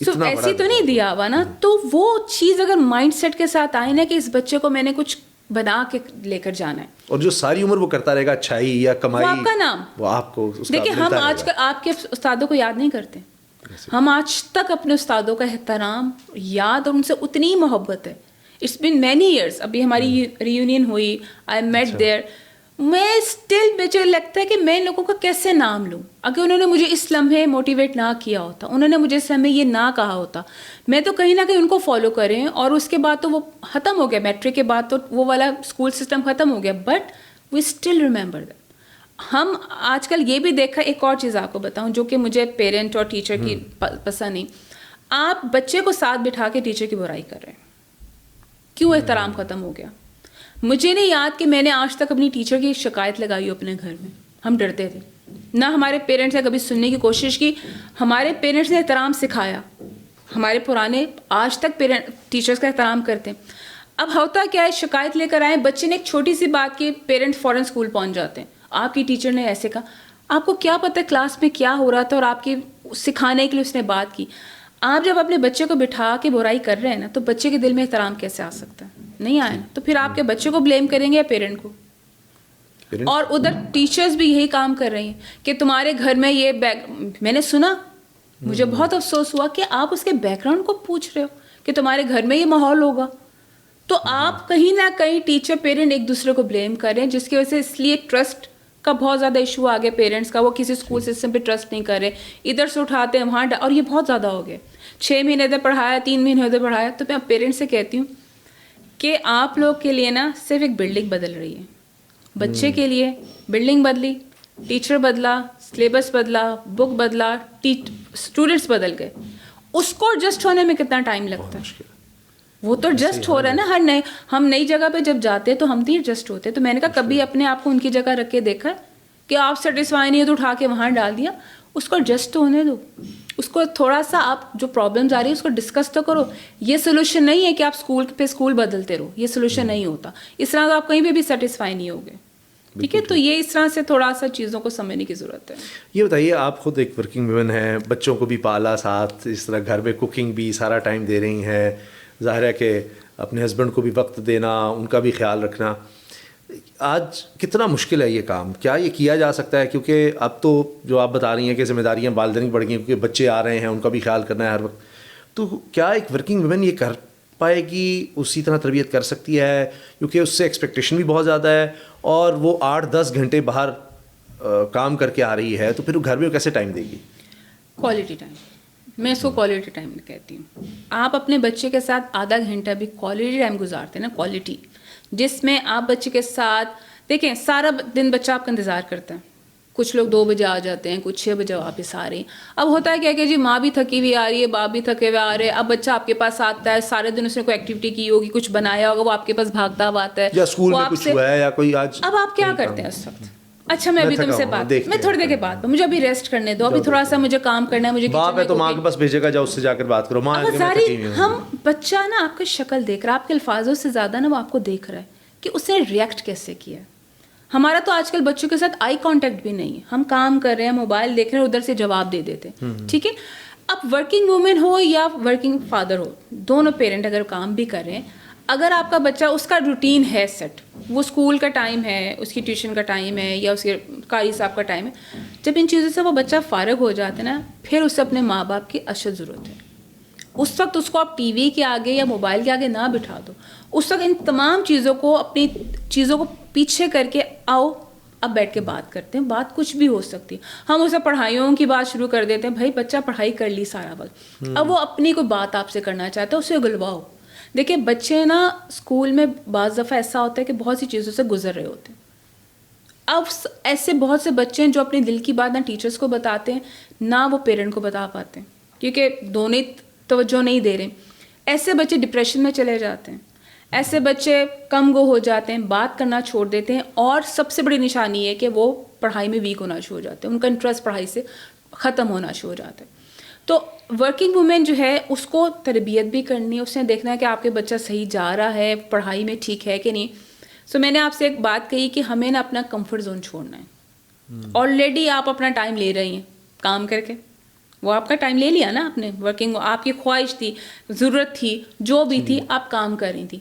B: ایسی تو نہیں دیا ہوا نا, تو وہ چیز اگر مائنڈ سیٹ کے ساتھ آئے نا کہ اس بچے کو میں نے کچھ بنا کے لے کر جانا ہے,
A: اور جو ساری عمر وہ کرتا رہے گا اچھائی یا کمائی,
B: وہ آپ کا نام,
A: وہ آپ کو.
B: دیکھیں ہم آج کل آپ کے استادوں کو یاد نہیں کرتے, ہم آج تک اپنے استادوں کا احترام, یاد اور ان سے اتنی محبت ہے. It's been many years. ابھی ہماری ریونین ہوئی, آئی میٹ دیئر, میں اسٹل مجھے لگتا ہے کہ میں ان لوگوں کا کیسے نام لوں. اگر انہوں نے مجھے اس لمحے موٹیویٹ نہ کیا ہوتا, انہوں نے مجھے اس لمحے یہ نہ کہا ہوتا, میں تو کہیں نہ کہیں ان کو فالو کریں. اور اس کے بعد تو وہ ختم ہو گیا, میٹرک کے بعد تو وہ والا اسکول سسٹم ختم ہو گیا, but we still remember that. ہم آج کل یہ بھی دیکھا, ایک اور چیز آپ کو بتاؤں جو کہ مجھے پیرنٹ اور ٹیچر کی پسند نہیں. آپ بچے کو ساتھ بٹھا کے ٹیچر کی برائی کر رہے ہیں, کیوں احترام ختم ہو گیا. مجھے نہیں یاد کہ میں نے آج تک اپنی ٹیچر کی شکایت لگائی ہو اپنے گھر میں. ہم ڈرتے تھے, نہ ہمارے پیرنٹس نے کبھی سننے کی کوشش کی. ہمارے پیرنٹس نے احترام سکھایا, ہمارے پرانے آج تک ٹیچرس کا احترام کرتے ہیں. اب ہوتا کیا ہے, شکایت لے کر آئے بچے نے ایک چھوٹی سی بات کی, پیرنٹ فوراً اسکول پہنچ جاتے ہیں, آپ کی ٹیچر نے ایسے کہا. آپ کو کیا پتہ کلاس میں کیا ہو رہا تھا, اور آپ کی سکھانے کے لیے اس نے بات کی. آپ جب اپنے بچے کو بٹھا کے برائی کر رہے ہیں نا, تو بچے کے دل میں احترام کیسے آ سکتا ہے, نہیں آئے. تو پھر آپ کے بچے کو بلیم کریں گے یا پیرنٹ کو. اور ادھر ٹیچرز بھی یہی کام کر رہی ہیں کہ تمہارے گھر میں یہ میں نے سنا, مجھے بہت افسوس ہوا کہ آپ اس کے بیک گراؤنڈ کو پوچھ رہے ہو کہ تمہارے گھر میں یہ ماحول ہوگا. تو آپ کہیں نہ کہیں ٹیچر پیرنٹ ایک دوسرے کو بلیم کر رہے ہیں, جس کی وجہ سے اس لیے ٹرسٹ کا بہت زیادہ ایشو آ گیا پیرنٹس کا. وہ کسی اسکول سسٹم پہ ٹرسٹ نہیں کر رہے, ادھر سے اٹھاتے ہیں وہاں, اور یہ بہت زیادہ ہو گیا. 6 مہینے ادھر پڑھایا, 3 مہینے ادھر پڑھایا. تو میں پیرنٹس سے کہتی ہوں کہ آپ لوگ کے لیے نا صرف ایک بلڈنگ بدل رہی ہے. بچے کے لیے بلڈنگ بدلی, ٹیچر بدلا, سلیبس بدلا, بک بدلا, اسٹوڈنٹس بدل گئے. اس کو ایڈجسٹ ہونے میں کتنا ٹائم لگتا ہے. وہ تو ایڈجسٹ ہو رہا ہے نا. ہر نئے ہم نئی جگہ پہ جب جاتے ہیں تو ہم بھی ایڈجسٹ ہوتے ہیں. تو میں نے کہا کبھی اپنے آپ کو ان کی جگہ رکھ کے دیکھا کہ آپ سیٹسفائی نہیں ہے تو اٹھا کے وہاں ڈال دیا. اس کو ایڈجسٹ تو ہونے دو, اس کو تھوڑا سا آپ جو پرابلمز آ رہی ہے اس کو ڈسکس تو کرو. یہ سولوشن نہیں ہے کہ آپ اسکول پہ اسکول بدلتے رہو, یہ سولوشن نہیں ہوتا. اس طرح تو آپ کہیں پہ بھی سیٹسفائی نہیں ہوگے. ٹھیک ہے, تو یہ اس طرح سے تھوڑا سا چیزوں کو سمجھنے کی ضرورت ہے.
A: یہ بتائیے, آپ خود ایک ورکنگ ویمن ہیں, بچوں کو بھی پالا ساتھ, اس طرح گھر میں کوکنگ بھی سارا ٹائم دے رہی ہیں, ظاہر ہے کہ اپنے ہسبینڈ کو بھی وقت دینا, ان کا بھی خیال رکھنا. آج کتنا مشکل ہے یہ کام, کیا یہ کیا جا سکتا ہے؟ کیونکہ اب تو جو آپ بتا رہی ہیں کہ ذمہ داریاں والدین کی بڑھ گئی ہیں, کیونکہ بچے آ رہے ہیں, ان کا بھی خیال کرنا ہے ہر وقت. تو کیا ایک ورکنگ ویمن یہ کر پائے گی, اسی طرح تربیت کر سکتی ہے؟ کیونکہ اس سے ایکسپیکٹیشن بھی بہت زیادہ ہے, اور وہ 8-10 گھنٹے باہر کام کر کے آ رہی ہے, تو پھر وہ گھر میں کیسے ٹائم دے گی؟
B: کوالٹی ٹائم, میں اس کو کوالٹی ٹائم کہتی ہوں. آپ اپنے بچے کے ساتھ آدھا گھنٹہ بھی کوالٹی ٹائم گزارتے ہیں نا, کوالٹی, جس میں آپ بچے کے ساتھ دیکھیں سارا دن بچہ آپ کا انتظار کرتا ہے. کچھ لوگ 2 بجے آ جاتے ہیں, کچھ 6 بجے واپس آ رہے ہیں. اب ہوتا ہے کیا کہ جی ماں بھی تھکی ہوئی آ رہی ہے, باپ بھی تھکے ہوئے آ رہے ہیں. اب بچہ آپ کے پاس آتا ہے, سارے دن اس نے کوئی ایکٹیویٹی کی ہوگی, کچھ بنایا ہوگا, وہ آپ کے پاس بھاگتا ہوا آتا ہے,
A: یا اسکول میں کچھ ہوا ہے یا کوئی آج.
B: اب آپ کیا کرتے ہیں اس وقت؟ اچھا میں ابھی تم سے بات, میں تھوڑی دیر کے بعد, مجھے ابھی ریسٹ کرنے دو, ابھی تھوڑا سا مجھے کام کرنا ہے. مجھے
A: باپ ہے تو ماں کے پاس بھیجے گا, جا اس سے جا کر بات کرو. ماں
B: ہم بچہ نا آپ کی شکل دیکھ رہا ہے, آپ کے الفاظوں سے زیادہ نا وہ آپ کو دیکھ رہا ہے کہ اس نے ریئیکٹ کیسے کیا. ہمارا تو آج کل بچوں کے ساتھ آئی کانٹیکٹ بھی نہیں ہے. ہم کام کر رہے ہیں, موبائل دیکھ رہے ہیں, ادھر سے جواب دے دیتے ہیں. ٹھیک ہے, اب ورکنگ وومن ہو یا ورکنگ فادر ہو, دونوں پیرنٹ اگر کام بھی کر رہے ہیں, اگر آپ کا بچہ اس کا روٹین ہے سیٹ, وہ اسکول کا ٹائم ہے, اس کی ٹیوشن کا ٹائم ہے, یا اس کے قاری صاحب کا ٹائم ہے, جب ان چیزوں سے وہ بچہ فارغ ہو جاتا ہے نا, پھر اسے اپنے ماں باپ کی اشد ضرورت ہے. اس وقت اس کو آپ ٹی وی کے آگے یا موبائل کے آگے نہ بٹھا دو. اس وقت ان تمام چیزوں کو, اپنی چیزوں کو پیچھے کر کے آؤ, اب بیٹھ کے بات کرتے ہیں. بات کچھ بھی ہو سکتی. ہم اسے پڑھائیوں کی بات شروع کر دیتے ہیں, بھائی بچہ پڑھائی کر لی سارا وقت, اب وہ اپنی کوئی بات آپ سے کرنا چاہتا ہے, اسے گلواؤ. دیکھیں بچے نا اسکول میں بعض دفعہ ایسا ہوتا ہے کہ بہت سی چیزوں سے گزر رہے ہوتے ہیں. اب ایسے بہت سے بچے ہیں جو اپنی دل کی بات نہ ٹیچرس کو بتاتے ہیں, نہ وہ پیرنٹ کو بتا پاتے ہیں, کیونکہ دونوں توجہ نہیں دے رہے. ایسے بچے ڈپریشن میں چلے جاتے ہیں, ایسے بچے کم گو ہو جاتے ہیں, بات کرنا چھوڑ دیتے ہیں, اور سب سے بڑی نشانی ہے کہ وہ پڑھائی میں ویک ہونا شروع ہو جاتے ہیں, ان کا انٹرسٹ پڑھائی سے ختم ہونا شروع ہو جاتا ہے. تو ورکنگ وومن جو ہے اس کو تربیت بھی کرنی ہے, اس نے دیکھنا ہے کہ آپ کے بچہ صحیح جا رہا ہے, پڑھائی میں ٹھیک ہے کہ نہیں. سو میں نے آپ سے ایک بات کہی کہ ہمیں نا اپنا کمفرٹ زون چھوڑنا ہے. آلریڈی آپ اپنا ٹائم لے رہی ہیں کام کر کے, وہ آپ کا ٹائم لے لیا نا آپ نے, ورکنگ آپ کی خواہش تھی, ضرورت تھی, جو بھی تھی, آپ کام کر رہی تھی.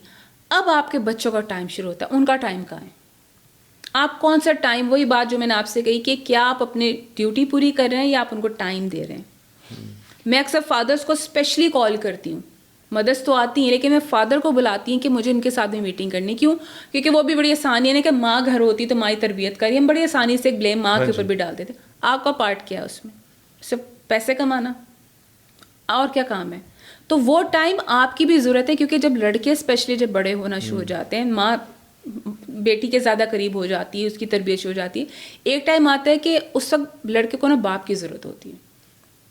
B: اب آپ کے بچوں کا ٹائم شروع ہوتا ہے, ان کا ٹائم کہاں ہے, آپ کون سا ٹائم, وہی بات جو میں نے آپ سے کہی کہ کیا آپ اپنی ڈیوٹی پوری کر رہے ہیں یا آپ ان کو ٹائم دے رہے ہیں. میں اکثر فادرس کو اسپیشلی کال کرتی ہوں, مدرس تو آتی ہیں لیکن میں فادر کو بلاتی ہوں کہ مجھے ان کے ساتھ میں میٹنگ کرنی. کیوں؟ کیونکہ وہ بھی بڑی آسانی ہے کہ ماں گھر ہوتی تو ماں ہی تربیت کری, ہم بڑی آسانی سے ایک بلیم ماں کے اوپر بھی ڈال دیتے. آپ کا پارٹ کیا ہے اس میں؟ صرف پیسے کمانا, اور کیا کام ہے؟ تو وہ ٹائم آپ کی بھی ضرورت ہے, کیونکہ جب لڑکے اسپیشلی جب بڑے ہونا شروع ہو جاتے ہیں, ماں بیٹی کے زیادہ قریب ہو جاتی ہے, اس کی تربیت شروع ہو جاتی ہے. ایک ٹائم آتا ہے کہ اس وقت لڑکے کو نا باپ کی ضرورت ہوتی ہے.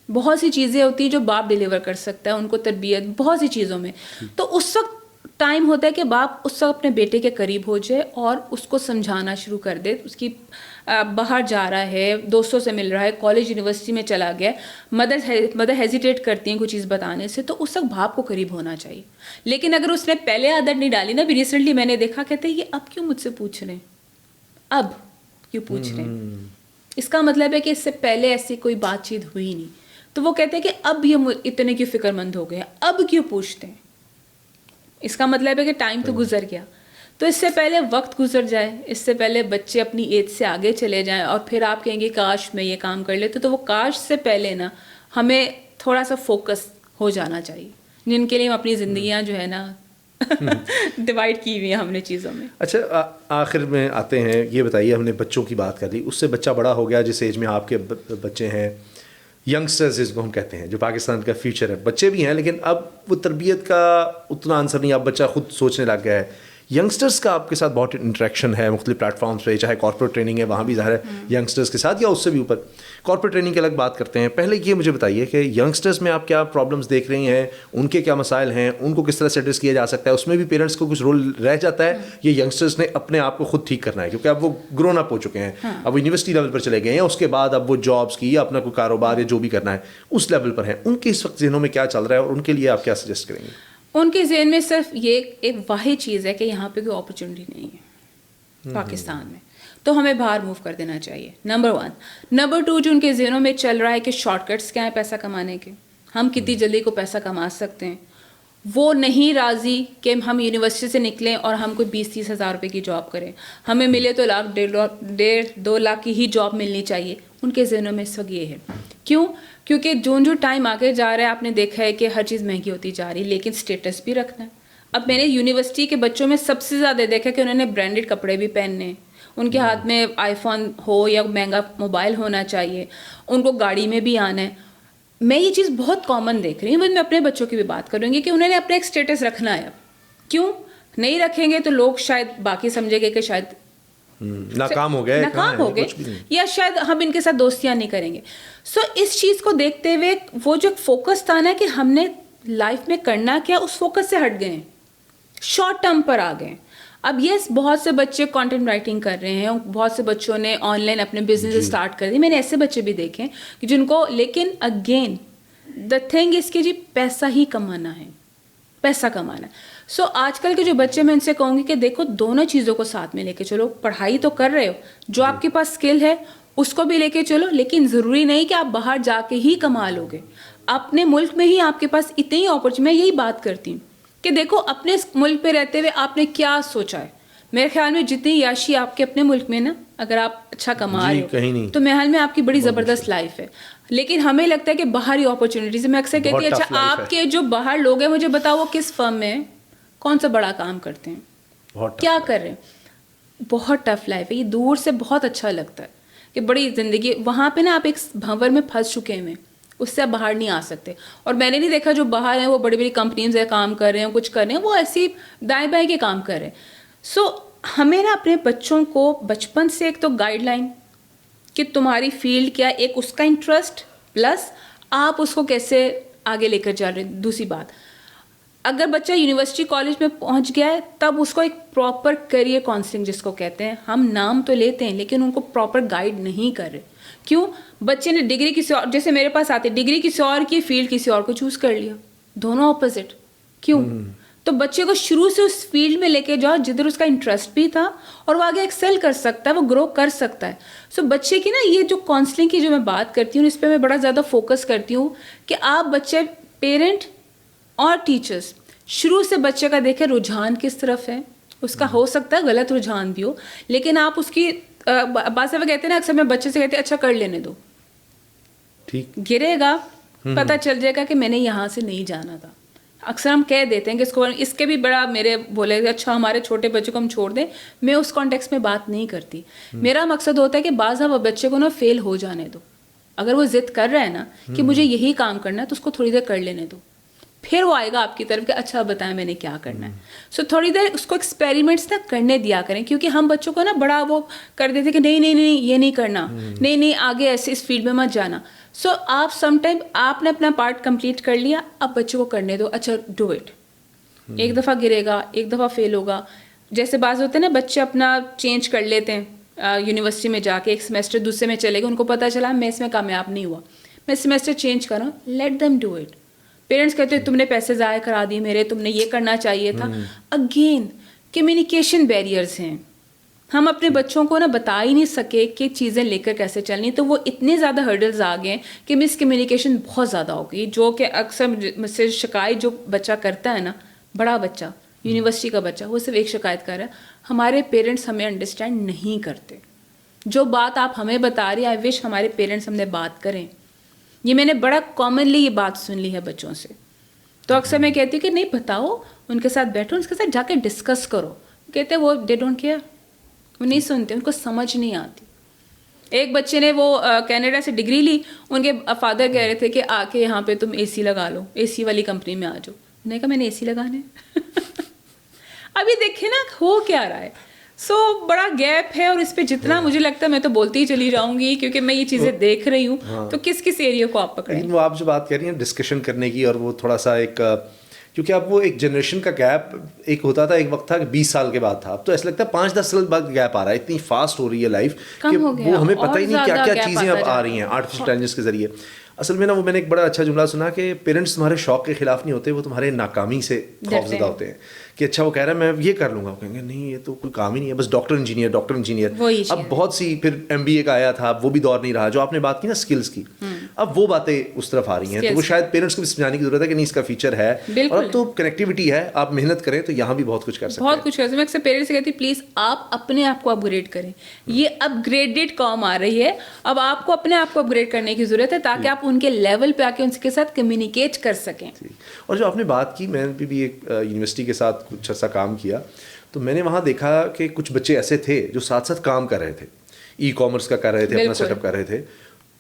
B: بہت سی چیزیں ہوتی ہیں جو باپ ڈیلیور کر سکتا ہے, ان کو تربیت بہت سی چیزوں میں. تو اس وقت ٹائم ہوتا ہے کہ باپ اس وقت اپنے بیٹے کے قریب ہو جائے اور اس کو سمجھانا شروع کر دے. اس کی باہر جا رہا ہے, دوستوں سے مل رہا ہے, کالج یونیورسٹی میں چلا گیا, مدر ہیزیٹیٹ کرتی ہیں کوئی چیز بتانے سے, تو اس وقت باپ کو قریب ہونا چاہیے. لیکن اگر اس نے پہلے عادت نہیں ڈالی نا, بھی ریسنٹلی میں نے دیکھا, کہتے ہیں یہ اب کیوں مجھ سے پوچھ رہے ہیں, اب کیوں پوچھ رہے ہیں, اس کا مطلب ہے کہ اس سے پہلے ایسی کوئی بات چیت ہوئی نہیں. تو وہ کہتے ہیں کہ اب یہ اتنے کیوں فکر مند ہو گئے ہیں, اب کیوں پوچھتے ہیں. اس کا مطلب ہے کہ ٹائم تو گزر گیا. تو اس سے پہلے وقت گزر جائے, اس سے پہلے بچے اپنی ایج سے آگے چلے جائیں, اور پھر آپ کہیں گے کاش میں یہ کام کر لیتے. تو وہ کاش سے پہلے نا ہمیں تھوڑا سا فوکس ہو جانا چاہیے, جن کے لیے ہم اپنی زندگیاں جو ہے نا ڈیوائڈ کی ہوئی ہیں ہم نے چیزوں میں.
A: اچھا آخر میں آتے ہیں, یہ بتائیے, ہم نے بچوں کی بات کر لی, اس سے بچہ بڑا ہو گیا جس ایج میں آپ کے بچے ہیں, ینگسٹرز جس کو ہم کہتے ہیں, جو پاکستان کا فیوچر ہے. بچے بھی ہیں لیکن اب وہ تربیت کا اتنا آنسر نہیں, اب بچہ خود سوچنے لگ گیا ہے. ینگسٹرس کا آپ کے ساتھ بہت انٹریکشن ہے مختلف پلیٹ فارمس پہ, چاہے کارپوریٹ ٹریننگ ہے وہاں بھی ظاہر ہے ینگسٹرس کے ساتھ, یا اس سے بھی اوپر کارپوریٹ ٹریننگ کی الگ بات کرتے ہیں. پہلے یہ مجھے بتائیے کہ ینگسٹرس میں آپ کیا پرابلمس دیکھ رہی ہیں, ان کے کیا مسائل ہیں, ان کو کس طرح سے ایڈریس کیا جا سکتا ہے, اس میں بھی پیرنٹس کو کچھ رول رہ جاتا ہے, یہ ینگسٹرس نے اپنے آپ کو خود ٹھیک کرنا ہے کیونکہ اب وہ گرون اپ ہو چکے ہیں, اب وہ یونیورسٹی لیول پر چلے گئے ہیں, اس کے بعد اب وہ جابس کی یا اپنا کوئی کاروبار یا جو بھی کرنا ہے اس لیول پر ہیں, ان کے اس وقت ذہنوں میں کیا چل رہا ہے اور ان کے لیے آپ کیا سجیسٹ کریں گے؟
B: ان کے ذہن میں صرف یہ ایک واحد چیز ہے کہ یہاں پہ کوئی اپرچونیٹی نہیں ہے پاکستان میں, تو ہمیں باہر موو کر دینا چاہیے, نمبر 1. نمبر 2, جو ان کے ذہنوں میں چل رہا ہے کہ شارٹ کٹس کیا ہیں پیسہ کمانے کے, ہم کتنی جلدی کو پیسہ کما سکتے ہیں, وہ نہیں راضی کہ ہم یونیورسٹی سے نکلیں اور ہم کوئی 20-30 ہزار روپے کی جاب کریں, ہمیں ملے تو 1.5-2 لاکھ کی ہی جاب ملنی چاہیے. ان کے ذہنوں میں اس وقت یہ ہے. کیوں؟ کیونکہ جو ٹائم آگے جا رہا ہے آپ نے دیکھا ہے کہ ہر چیز مہنگی ہوتی جا رہی ہے, لیکن اسٹیٹس بھی رکھنا ہے. اب میں نے یونیورسٹی کے بچوں میں سب سے زیادہ دیکھا کہ انہوں نے برانڈیڈ کپڑے بھی پہننے ہیں, ان کے ہاتھ میں آئی فون ہو یا مہنگا موبائل ہونا چاہیے, ان کو گاڑی میں بھی آنا ہے. میں یہ چیز بہت کامن دیکھ رہی ہوں, میں اپنے بچوں کی بھی بات کروں گی کہ انہوں نے اپنا ایک اسٹیٹس رکھنا ہے. کیوں نہیں رکھیں گے تو لوگ شاید باقی سمجھیں گے کہ شاید
A: ناکام ہو گئے
B: یا شاید ہم ان کے ساتھ دوستیاں نہیں کریں گے. سو اس چیز کو دیکھتے ہوئے وہ جو فوکس تھا نا کہ ہم نے لائف میں کرنا کیا, اس فوکس سے ہٹ گئے, شارٹ ٹرم پر آ گئے. اب یس بہت سے بچے کانٹینٹ رائٹنگ کر رہے ہیں, بہت سے بچوں نے آن لائن اپنے بزنس اسٹارٹ کر دی, میں نے ایسے بچے بھی دیکھے جن کو, لیکن اگین دا تھنگ اس کی جی پیسہ ہی کمانا ہے, پیسہ کمانا ہے. سو آج کل کے جو بچے, میں ان سے کہوں گی کہ دیکھو دونوں چیزوں کو ساتھ میں لے کے چلو, پڑھائی تو کر رہے ہو, جو آپ کے پاس اسکل ہے اس کو بھی لے کے چلو, لیکن ضروری نہیں کہ آپ باہر جا کے ہی کما لو گے. اپنے ملک میں ہی آپ کے پاس اتنی اپرچونیٹی, میں یہی بات کرتی ہوں کہ دیکھو اپنے ملک پہ رہتے ہوئے آپ نے کیا سوچا ہے. میرے خیال میں جتنی یاشی آپ کے اپنے ملک میں نا, اگر آپ اچھا کما رہے ہو تو میرے خیال میں آپ کی بڑی زبردست لائف ہے. لیکن ہمیں لگتا ہے کہ باہر ہی اپرچونیٹیز, میں اکثر کہتی ہوں اچھا آپ کے جو باہر لوگ ہیں مجھے بتاؤ وہ کس فرم میں کون سا بڑا کام کرتے ہیں, کیا کر رہے ہیں. بہت ٹف لائف ہے یہ, دور سے بہت اچھا لگتا ہے کہ بڑی زندگی, وہاں پہ نا آپ ایک بھنور میں پھنس چکے ہیں, اس سے آپ باہر نہیں آ سکتے. اور میں نے نہیں دیکھا جو باہر ہیں وہ بڑی بڑی کمپنیز کام کر رہے ہیں, کچھ کر رہے ہیں, وہ ایسی دائیں بائیں کے کام کر رہے ہیں. سو ہمیں نا اپنے بچوں کو بچپن سے ایک تو گائیڈ لائن کہ تمہاری فیلڈ کیا, ایک اس کا انٹرسٹ پلس آپ اس کو کیسے آگے لے کر جا رہے ہیں. دوسری بات, اگر بچہ یونیورسٹی کالج میں پہنچ گیا ہے تب اس کو ایک پراپر کیریئر کاؤنسلنگ جس کو کہتے ہیں, ہم نام تو لیتے ہیں لیکن ان کو پراپر گائیڈ نہیں کر رہے. کیوں؟ بچے نے ڈگری کسی اور, جیسے میرے پاس آتے ڈگری کسی اور کی, فیلڈ کسی اور کو چوز کر لیا, دونوں اپوزٹ. کیوں؟ تو بچے کو شروع سے اس فیلڈ میں لے کے جاؤ جدھر اس کا انٹرسٹ بھی تھا اور وہ آگے ایکسل کر سکتا ہے, وہ گرو کر سکتا ہے. سو بچے کی نا یہ جو کاؤنسلنگ کی جو میں بات کرتی ہوں اس پہ میں بڑا زیادہ فوکس کرتی ہوں کہ آپ بچے, پیرنٹ اور ٹیچرس شروع سے بچے کا دیکھیں رجحان کس طرف ہے. اس کا ہو سکتا ہے غلط رجحان بھی ہو, لیکن آپ اس کی بات سے وہ کہتے ہیں نا, اکثر میں بچے سے کہتے ہیں اچھا کر لینے دو, ٹھیک گرے گا پتہ چل جائے گا کہ میں نے یہاں سے نہیں جانا تھا. اکثر ہم کہہ دیتے ہیں کہ اس کے بھی بڑا میرے بولے اچھا ہمارے چھوٹے بچے کو ہم چھوڑ دیں. میں اس کانٹیکس میں بات نہیں کرتی. میرا مقصد ہوتا ہے کہ بعض اب بچے کو نا فیل ہو جانے دو. اگر وہ ضد کر رہا ہے نا کہ مجھے یہی کام کرنا ہے تو اس کو تھوڑی دیر کر لینے دو, پھر وہ آئے گا آپ کی طرف کہ اچھا بتائیں میں نے کیا کرنا ہے. سو تھوڑی دیر اس کو ایکسپیریمنٹس نا کرنے دیا کریں, کیونکہ ہم بچوں کو نا بڑا وہ کر دیتے کہ نہیں نہیں نہیں یہ نہیں کرنا, نہیں نہیں آگے ایسے اس فیلڈ میں مت جانا. سو آپ سم ٹائم آپ نے اپنا پارٹ کمپلیٹ کر لیا, اب بچوں کو کرنے دو, اچھا ڈو اٹ. ایک دفعہ گرے گا, ایک دفعہ فیل ہوگا. جیسے بعض ہوتے ہیں نا بچے اپنا چینج کر لیتے ہیں یونیورسٹی میں جا کے, ایک سیمیسٹر دوسرے میں چلے گئے, ان کو پتہ چلا میں اس میں کامیاب نہیں ہوا, میں سیمیسٹر چینج کروں. Let them do it. Parents کہتے ہیں تم نے پیسے ضائع کرا دیے میرے, تم نے یہ کرنا چاہیے تھا. اگین کمیونیکیشن بیریئرز ہیں, ہم اپنے بچوں کو نا بتا ہی نہیں سکے کہ چیزیں لے کر کیسے چلنی, تو وہ اتنے زیادہ ہرڈلز آ گئے کہ مس کمیونیکیشن بہت زیادہ ہو گئی, جو کہ اکثر مجھ سے شکایت جو بچہ کرتا ہے نا, بڑا بچہ یونیورسٹی کا بچہ, وہ صرف ایک شکایت کر رہا ہے, ہمارے پیرنٹس ہمیں انڈرسٹینڈ نہیں کرتے. جو بات آپ ہمیں بتا رہی ہیں آئی وش ہمارے پیرنٹس ہم نے بات کریں. یہ میں نے بڑا کامنلی یہ بات سن لی ہے بچوں سے. تو اکثر میں کہتی ہوں کہ نہیں بتاؤ, ان کے ساتھ بیٹھو, ان کے ساتھ جا کے ڈسکس کرو. کہتے ہیں وہ دے ڈونٹ کیئر, وہ نہیں سنتے, ان کو سمجھ نہیں آتی. ایک بچے نے وہ کینیڈا سے ڈگری لی, ان کے فادر کہہ رہے تھے کہ آ کے یہاں پہ تم اے سی لگا لو, اے سی والی کمپنی میں آ جاؤ. میں نے کہا میں نے اے سی لگانے. ابھی دیکھیں نا ہو کیا رہا ہے. سو بڑا گیپ ہے, اور اس پہ جتنا مجھے لگتا ہے میں تو بولتی ہی چلی جاؤں گی, کیونکہ میں یہ چیزیں دیکھ رہی ہوں. تو کس کس ایریا کو آپ پکڑیں؟
A: وہ آپ جو بات کہہ رہی ہیں ڈسکشن کرنے کی, اور وہ تھوڑا سا ایک, کیونکہ اب وہ ایک جنریشن کا گیپ ایک ہوتا تھا, ایک وقت تھا کہ 20 سال کے بعد تھا, اب تو ایسا لگتا ہے 5-10 سال بعد گیپ آ رہا ہے. اتنی فاسٹ ہو رہی ہے لائف کہ وہ ہمیں پتہ ہی نہیں کیا کیا چیزیں اب آ رہی ہیں آرٹیفیشل انٹیلیجنس کے ذریعے. اصل میں نا وہ میں نے ایک بڑا اچھا جملہ سنا کہ پیرنٹس تمہارے شوق کے خلاف نہیں ہوتے, وہ تمہارے ناکامی سے خوفزدہ ہوتے ہیں کہ اچھا وہ کہہ رہا ہے میں یہ کر لوں گا, وہ کہیں گے نہیں یہ تو کوئی کام ہی نہیں ہے, بس ڈاکٹر انجینئر. اب بہت سی پھر MBA کا آیا تھا, وہ بھی دور نہیں رہا. جو آپ نے بات کی نا اسکلس کی, اب وہ باتیں اس طرف آ رہی ہیں, تو وہ شاید پیرنٹس کو بھی سمجھانے کی ضرورت ہے کہ نہیں اس کا فیچر ہے, اور اب تو کنیکٹیوٹی ہے, آپ محنت کریں تو یہاں بھی بہت کچھ کر سکتے ہیں.
B: بہت کچھ کر سکتے ہیں. میں اکثر پیرنٹس سے کہتی ہوں پلیز آپ اپنے آپ کو اپ گریڈ کریں. یہ اپ گریڈڈ قوم آ رہی ہے, اب آپ کو اپنے آپ کو اپ گریڈ کرنے کی ضرورت ہے تاکہ آپ ان کے لیول پہ آ کے ان کے ساتھ کمیونیکیٹ کر سکیں.
A: اور جو آپ نے بات کی, میں بھی ایک یونیورسٹی کے ساتھ کچھ عرصہ کام کیا, تو میں نے وہاں دیکھا کہ کچھ بچے ایسے تھے جو ساتھ ساتھ کام کر رہے تھے, ای کامرس کا کر رہے تھے, اپنا سیٹ اپ کر رہے تھے.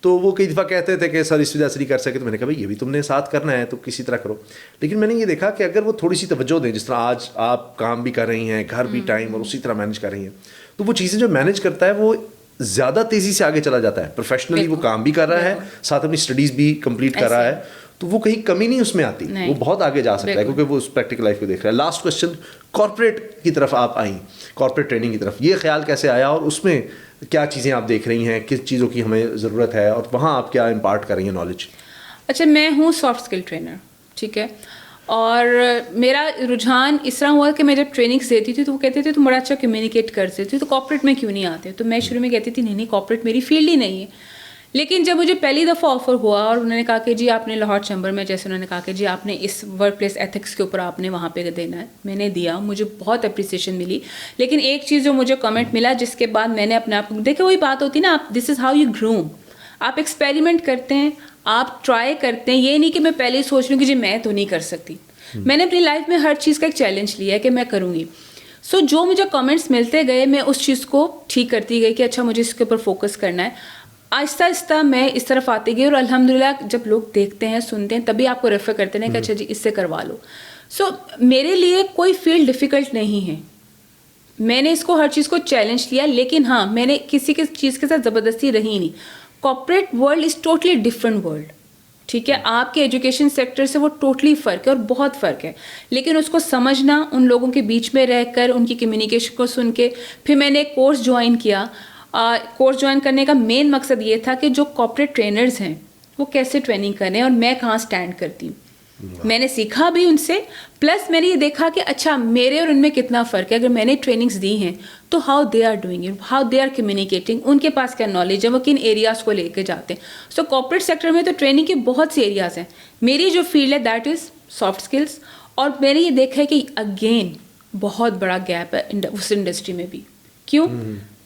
A: تو وہ کئی دفعہ کہتے تھے کہ سر اس وجہ سے نہیں کر سکے, تو میں نے کہا بھائی یہ بھی تم نے ساتھ کرنا ہے تو کسی طرح کرو. لیکن میں نے یہ دیکھا کہ اگر وہ تھوڑی سی توجہ دیں, جس طرح آج آپ کام بھی کر رہی ہیں, گھر بھی ٹائم اور اسی طرح مینیج کر رہی ہیں, تو وہ چیزیں جو مینیج کرتا ہے وہ زیادہ تیزی سے آگے چلا جاتا ہے. پروفیشنلی وہ کام بھی کر رہا ہے, ساتھ اپنی اسٹڈیز بھی کمپلیٹ کر رہا ہے, تو وہ کہیں کمی نہیں اس میں آتی, وہ بہت آگے جا سکتا ہے کیونکہ وہ اس پریکٹیکل لائف کو دیکھ رہا ہے. لاسٹ کوشچن, کارپوریٹ کی طرف آپ آئیں, کارپوریٹ ٹریننگ کی طرف, یہ خیال کیسے آیا اور اس میں کیا چیزیں آپ دیکھ رہی ہیں, کس چیزوں کی ہمیں ضرورت ہے, اور وہاں آپ کیا امپارٹ کر رہی ہیں نالج؟
B: اچھا, میں ہوں سافٹ اسکل ٹرینر, ٹھیک ہے, اور میرا رجحان اس طرح ہوا کہ میں جب ٹریننگس دیتی تھی تو وہ کہتے تھے تم بڑا اچھا کمیونیکیٹ کرتے تھے, تو کارپوریٹ میں کیوں نہیں آتے؟ تو میں شروع میں کہتی تھی نہیں کارپوریٹ میری فیلڈ ہی نہیں ہے. لیکن جب مجھے پہلی دفعہ آفر ہوا اور انہوں نے کہا کہ جی آپ نے لاہور چیمبر میں, جیسے انہوں نے کہا کہ جی آپ نے اس ورک پلیس ایتھکس کے اوپر آپ نے وہاں پہ دینا ہے, میں نے دیا, مجھے بہت اپریسیشن ملی. لیکن ایک چیز جو مجھے کمنٹ ملا جس کے بعد میں نے اپنے آپ کو دیکھا, وہی بات ہوتی نا, آپ دس از ہاؤ یو گروم, آپ ایکسپیریمنٹ کرتے ہیں, آپ ٹرائی کرتے ہیں. یہ نہیں کہ میں پہلے ہی سوچ لوں کہ جی میں تو نہیں کر سکتی. میں نے اپنی لائف میں ہر چیز کا ایک چیلنج لیا ہے کہ میں کروں گی. سو جو مجھے کمنٹس ملتے گئے میں اس چیز کو ٹھیک کرتی گئی کہ اچھا مجھے اس کے اوپر فوکس کرنا ہے. آہستہ آہستہ میں اس طرف آتی گئی, اور الحمدللہ جب لوگ دیکھتے ہیں سنتے ہیں تبھی آپ کو ریفر کرتے ہیں کہ اچھا جی اس سے کروا لو. سو میرے لیے کوئی فیلڈ ڈیفیکلٹ نہیں ہے, میں نے اس کو ہر چیز کو چیلنج لیا. لیکن ہاں میں نے کسی چیز کے ساتھ زبردستی رہی نہیں. Corporate world is totally different world, ٹھیک ہے, آپ کے ایجوکیشن سیکٹر سے وہ ٹوٹلی فرق ہے اور بہت فرق ہے. لیکن اس کو سمجھنا, ان لوگوں کے بیچ میں رہ کر ان کی کمیونیکیشن کو سن کے, پھر میں نے ایک کورس جوائن کیا. کورس جوائن کرنے کا مین مقصد یہ تھا کہ جو کارپوریٹ ٹرینرز ہیں وہ کیسے ٹریننگ کریں اور میں کہاں اسٹینڈ کرتی ہوں. میں نے سیکھا بھی ان سے, پلس میں نے یہ دیکھا کہ اچھا میرے اور ان میں کتنا فرق ہے. اگر میں نے ٹریننگز دی ہیں تو how they are doing it, how they are communicating, ان کے پاس کیا نالج ہے, وہ کن ایریاز کو لے کے جاتے ہیں. سو کارپوریٹ سیکٹر میں تو ٹریننگ کے بہت سے ایریاز ہیں. میری جو فیلڈ ہے دیٹ از سافٹ اسکلس, اور میں نے یہ دیکھا ہے کہ اگین بہت بڑا گیپ ہے اس انڈسٹری میں بھی. کیوں؟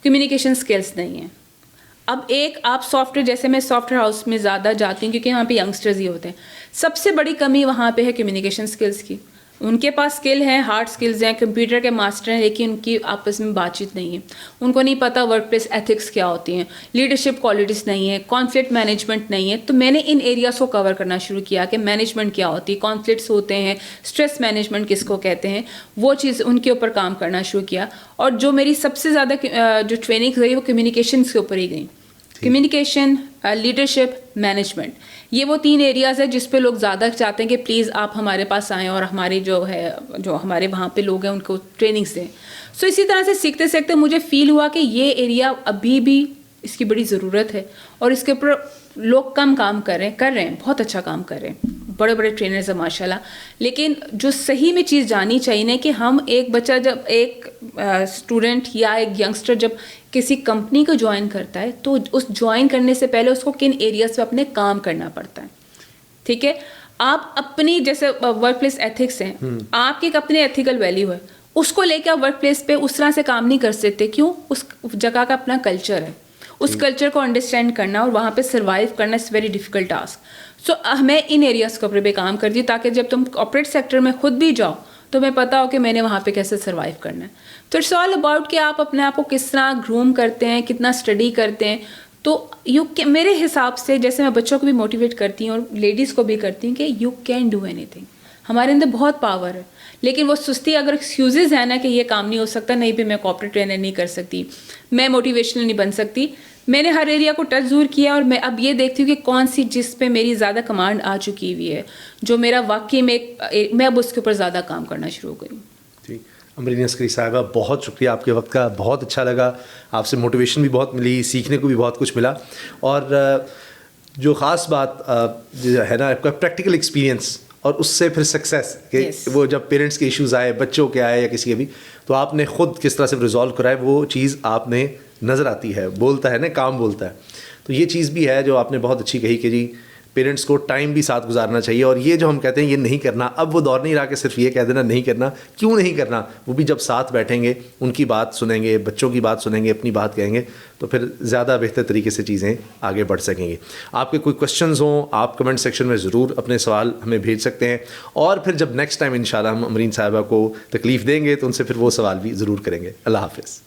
B: کمیونیکیشن اسکلس نہیں ہیں. اب ایک آپ سافٹ ویئر, جیسے میں سافٹ ویئر ہاؤس میں زیادہ جاتی ہوں کیونکہ یہاں پہ ینگسٹرز ہی ہوتے ہیں, سب سے بڑی کمی وہاں پہ ہے کمیونیکیشن اسکلس کی. ان کے پاس اسکل ہیں, ہارڈ اسکلز ہیں, کمپیوٹر کے ماسٹر ہیں, لیکن ان کی آپس میں بات چیت نہیں ہے. ان کو نہیں پتہ ورک پلیس ایتھکس کیا ہوتی ہیں, لیڈرشپ کوالٹیز نہیں ہے, کانفلکٹ مینجمنٹ نہیں ہے. تو میں نے ان ایریاز کو کور کرنا شروع کیا کہ مینجمنٹ کیا ہوتی ہے, کانفلکٹس ہوتے ہیں, اسٹریس مینجمنٹ کس کو کہتے ہیں, وہ چیز ان کے اوپر کام کرنا شروع کیا. اور جو میری سب سے زیادہ جو ٹریننگ گئی وہ کمیونیکیشنس کے اوپر ہی گئی. کمیونیکیشن, لیڈرشپ, مینجمنٹ, یہ وہ 3 ایریاز ہیں جس پہ لوگ زیادہ چاہتے ہیں کہ پلیز آپ ہمارے پاس آئیں اور ہماری جو ہمارے وہاں پہ لوگ ہیں ان کو ٹریننگس دیں. سو اسی طرح سے سیکھتے سیکھتے مجھے فیل ہوا کہ یہ ایریا ابھی بھی اس کی بڑی ضرورت ہے, اور اس کے اوپر لوگ کم کام کر رہے ہیں, بہت اچھا کام کر رہے ہیں, بڑے بڑے ٹرینرز ہیں ماشاء اللہ. لیکن جو صحیح میں چیز جانی چاہیے نا کہ ہم ایک بچہ جب ایک اسٹوڈنٹ یا ایک ینگسٹر جب کسی کمپنی کو جوائن کرتا ہے تو اس جوائن کرنے سے پہلے اس کو کن ایریاز پہ اپنے کام کرنا پڑتا ہے. ٹھیک ہے, آپ اپنی جیسے ورک پلیس ایتھکس ہیں, آپ کی ایک اپنے ایتھیکل ویلیو ہے, اس کو لے کے آپ ورک پلیس پہ اس طرح سے کام نہیں کر سکتے. کیوں؟ اس جگہ کا اپنا کلچر ہے, اس کلچر کو انڈرسٹینڈ کرنا اور وہاں پہ سروائیو کرنا از ویری ڈیفیکلٹ ٹاسک. سو میں ان ایریاز کے اوپر بھی کام کرتی ہوں تاکہ جب تم کارپوریٹ سیکٹر میں خود بھی جاؤ تو میں پتا ہو کہ میں نے وہاں پہ کیسے سروائیو کرنا ہے. تو اٹس آل اباؤٹ کہ آپ اپنے آپ کو کس طرح گروم کرتے ہیں, کتنا اسٹڈی کرتے ہیں. تو میرے حساب سے جیسے میں بچوں کو بھی موٹیویٹ کرتی ہوں اور لیڈیز کو بھی کرتی ہوں کہ you can do any thing. ہمارے اندر بہت پاور ہے، لیکن وہ سستی اگر ایکسکیوزز ہیں نا کہ یہ کام نہیں ہو سکتا، نہیں بھی میں کارپوریٹ ٹرینر نہیں کر سکتی، میں موٹیویشنل نہیں بن سکتی. میں نے ہر ایریا کو ٹچ ضرور کیا، اور میں اب یہ دیکھتی ہوں کہ کون سی جس پہ میری زیادہ کمانڈ آ چکی ہوئی ہے، جو میرا واقعی میں اب اس کے اوپر زیادہ کام کرنا شروع کروں.
A: ٹھیک. امرین عسکری صاحبہ، بہت شکریہ آپ کے وقت کا، بہت اچھا لگا، آپ سے موٹیویشن بھی بہت ملی، سیکھنے کو بھی بہت کچھ ملا. اور جو خاص بات جو ہے نا آپ کا پریکٹیکل ایکسپیرینس، اور اس سے پھر سکسیس کہ وہ جب پیرنٹس کے ایشوز آئے، بچوں کے آئے یا کسی کے بھی، تو آپ نے خود کس طرح سے ریزالو کرائے، وہ چیز آپ نے نظر آتی ہے. بولتا ہے نا کام بولتا ہے. تو یہ چیز بھی ہے جو آپ نے بہت اچھی کہی کہ جی پیرنٹس کو ٹائم بھی ساتھ گزارنا چاہیے. اور یہ جو ہم کہتے ہیں یہ نہیں کرنا، اب وہ دور نہیں رہا کہ صرف یہ کہہ دینا نہیں کرنا. کیوں نہیں کرنا؟ وہ بھی جب ساتھ بیٹھیں گے، ان کی بات سنیں گے، بچوں کی بات سنیں گے، اپنی بات کہیں گے، تو پھر زیادہ بہتر طریقے سے چیزیں آگے بڑھ سکیں گے. آپ کے کوئی کویشچنز ہوں، آپ کمنٹ سیکشن میں ضرور اپنے سوال ہمیں بھیج سکتے ہیں. اور پھر جب نیکسٹ ٹائم انشاءاللہ ہم امرین صاحبہ کو تکلیف دیں گے تو ان سے پھر وہ سوال بھی ضرور کریں گے. اللہ حافظ.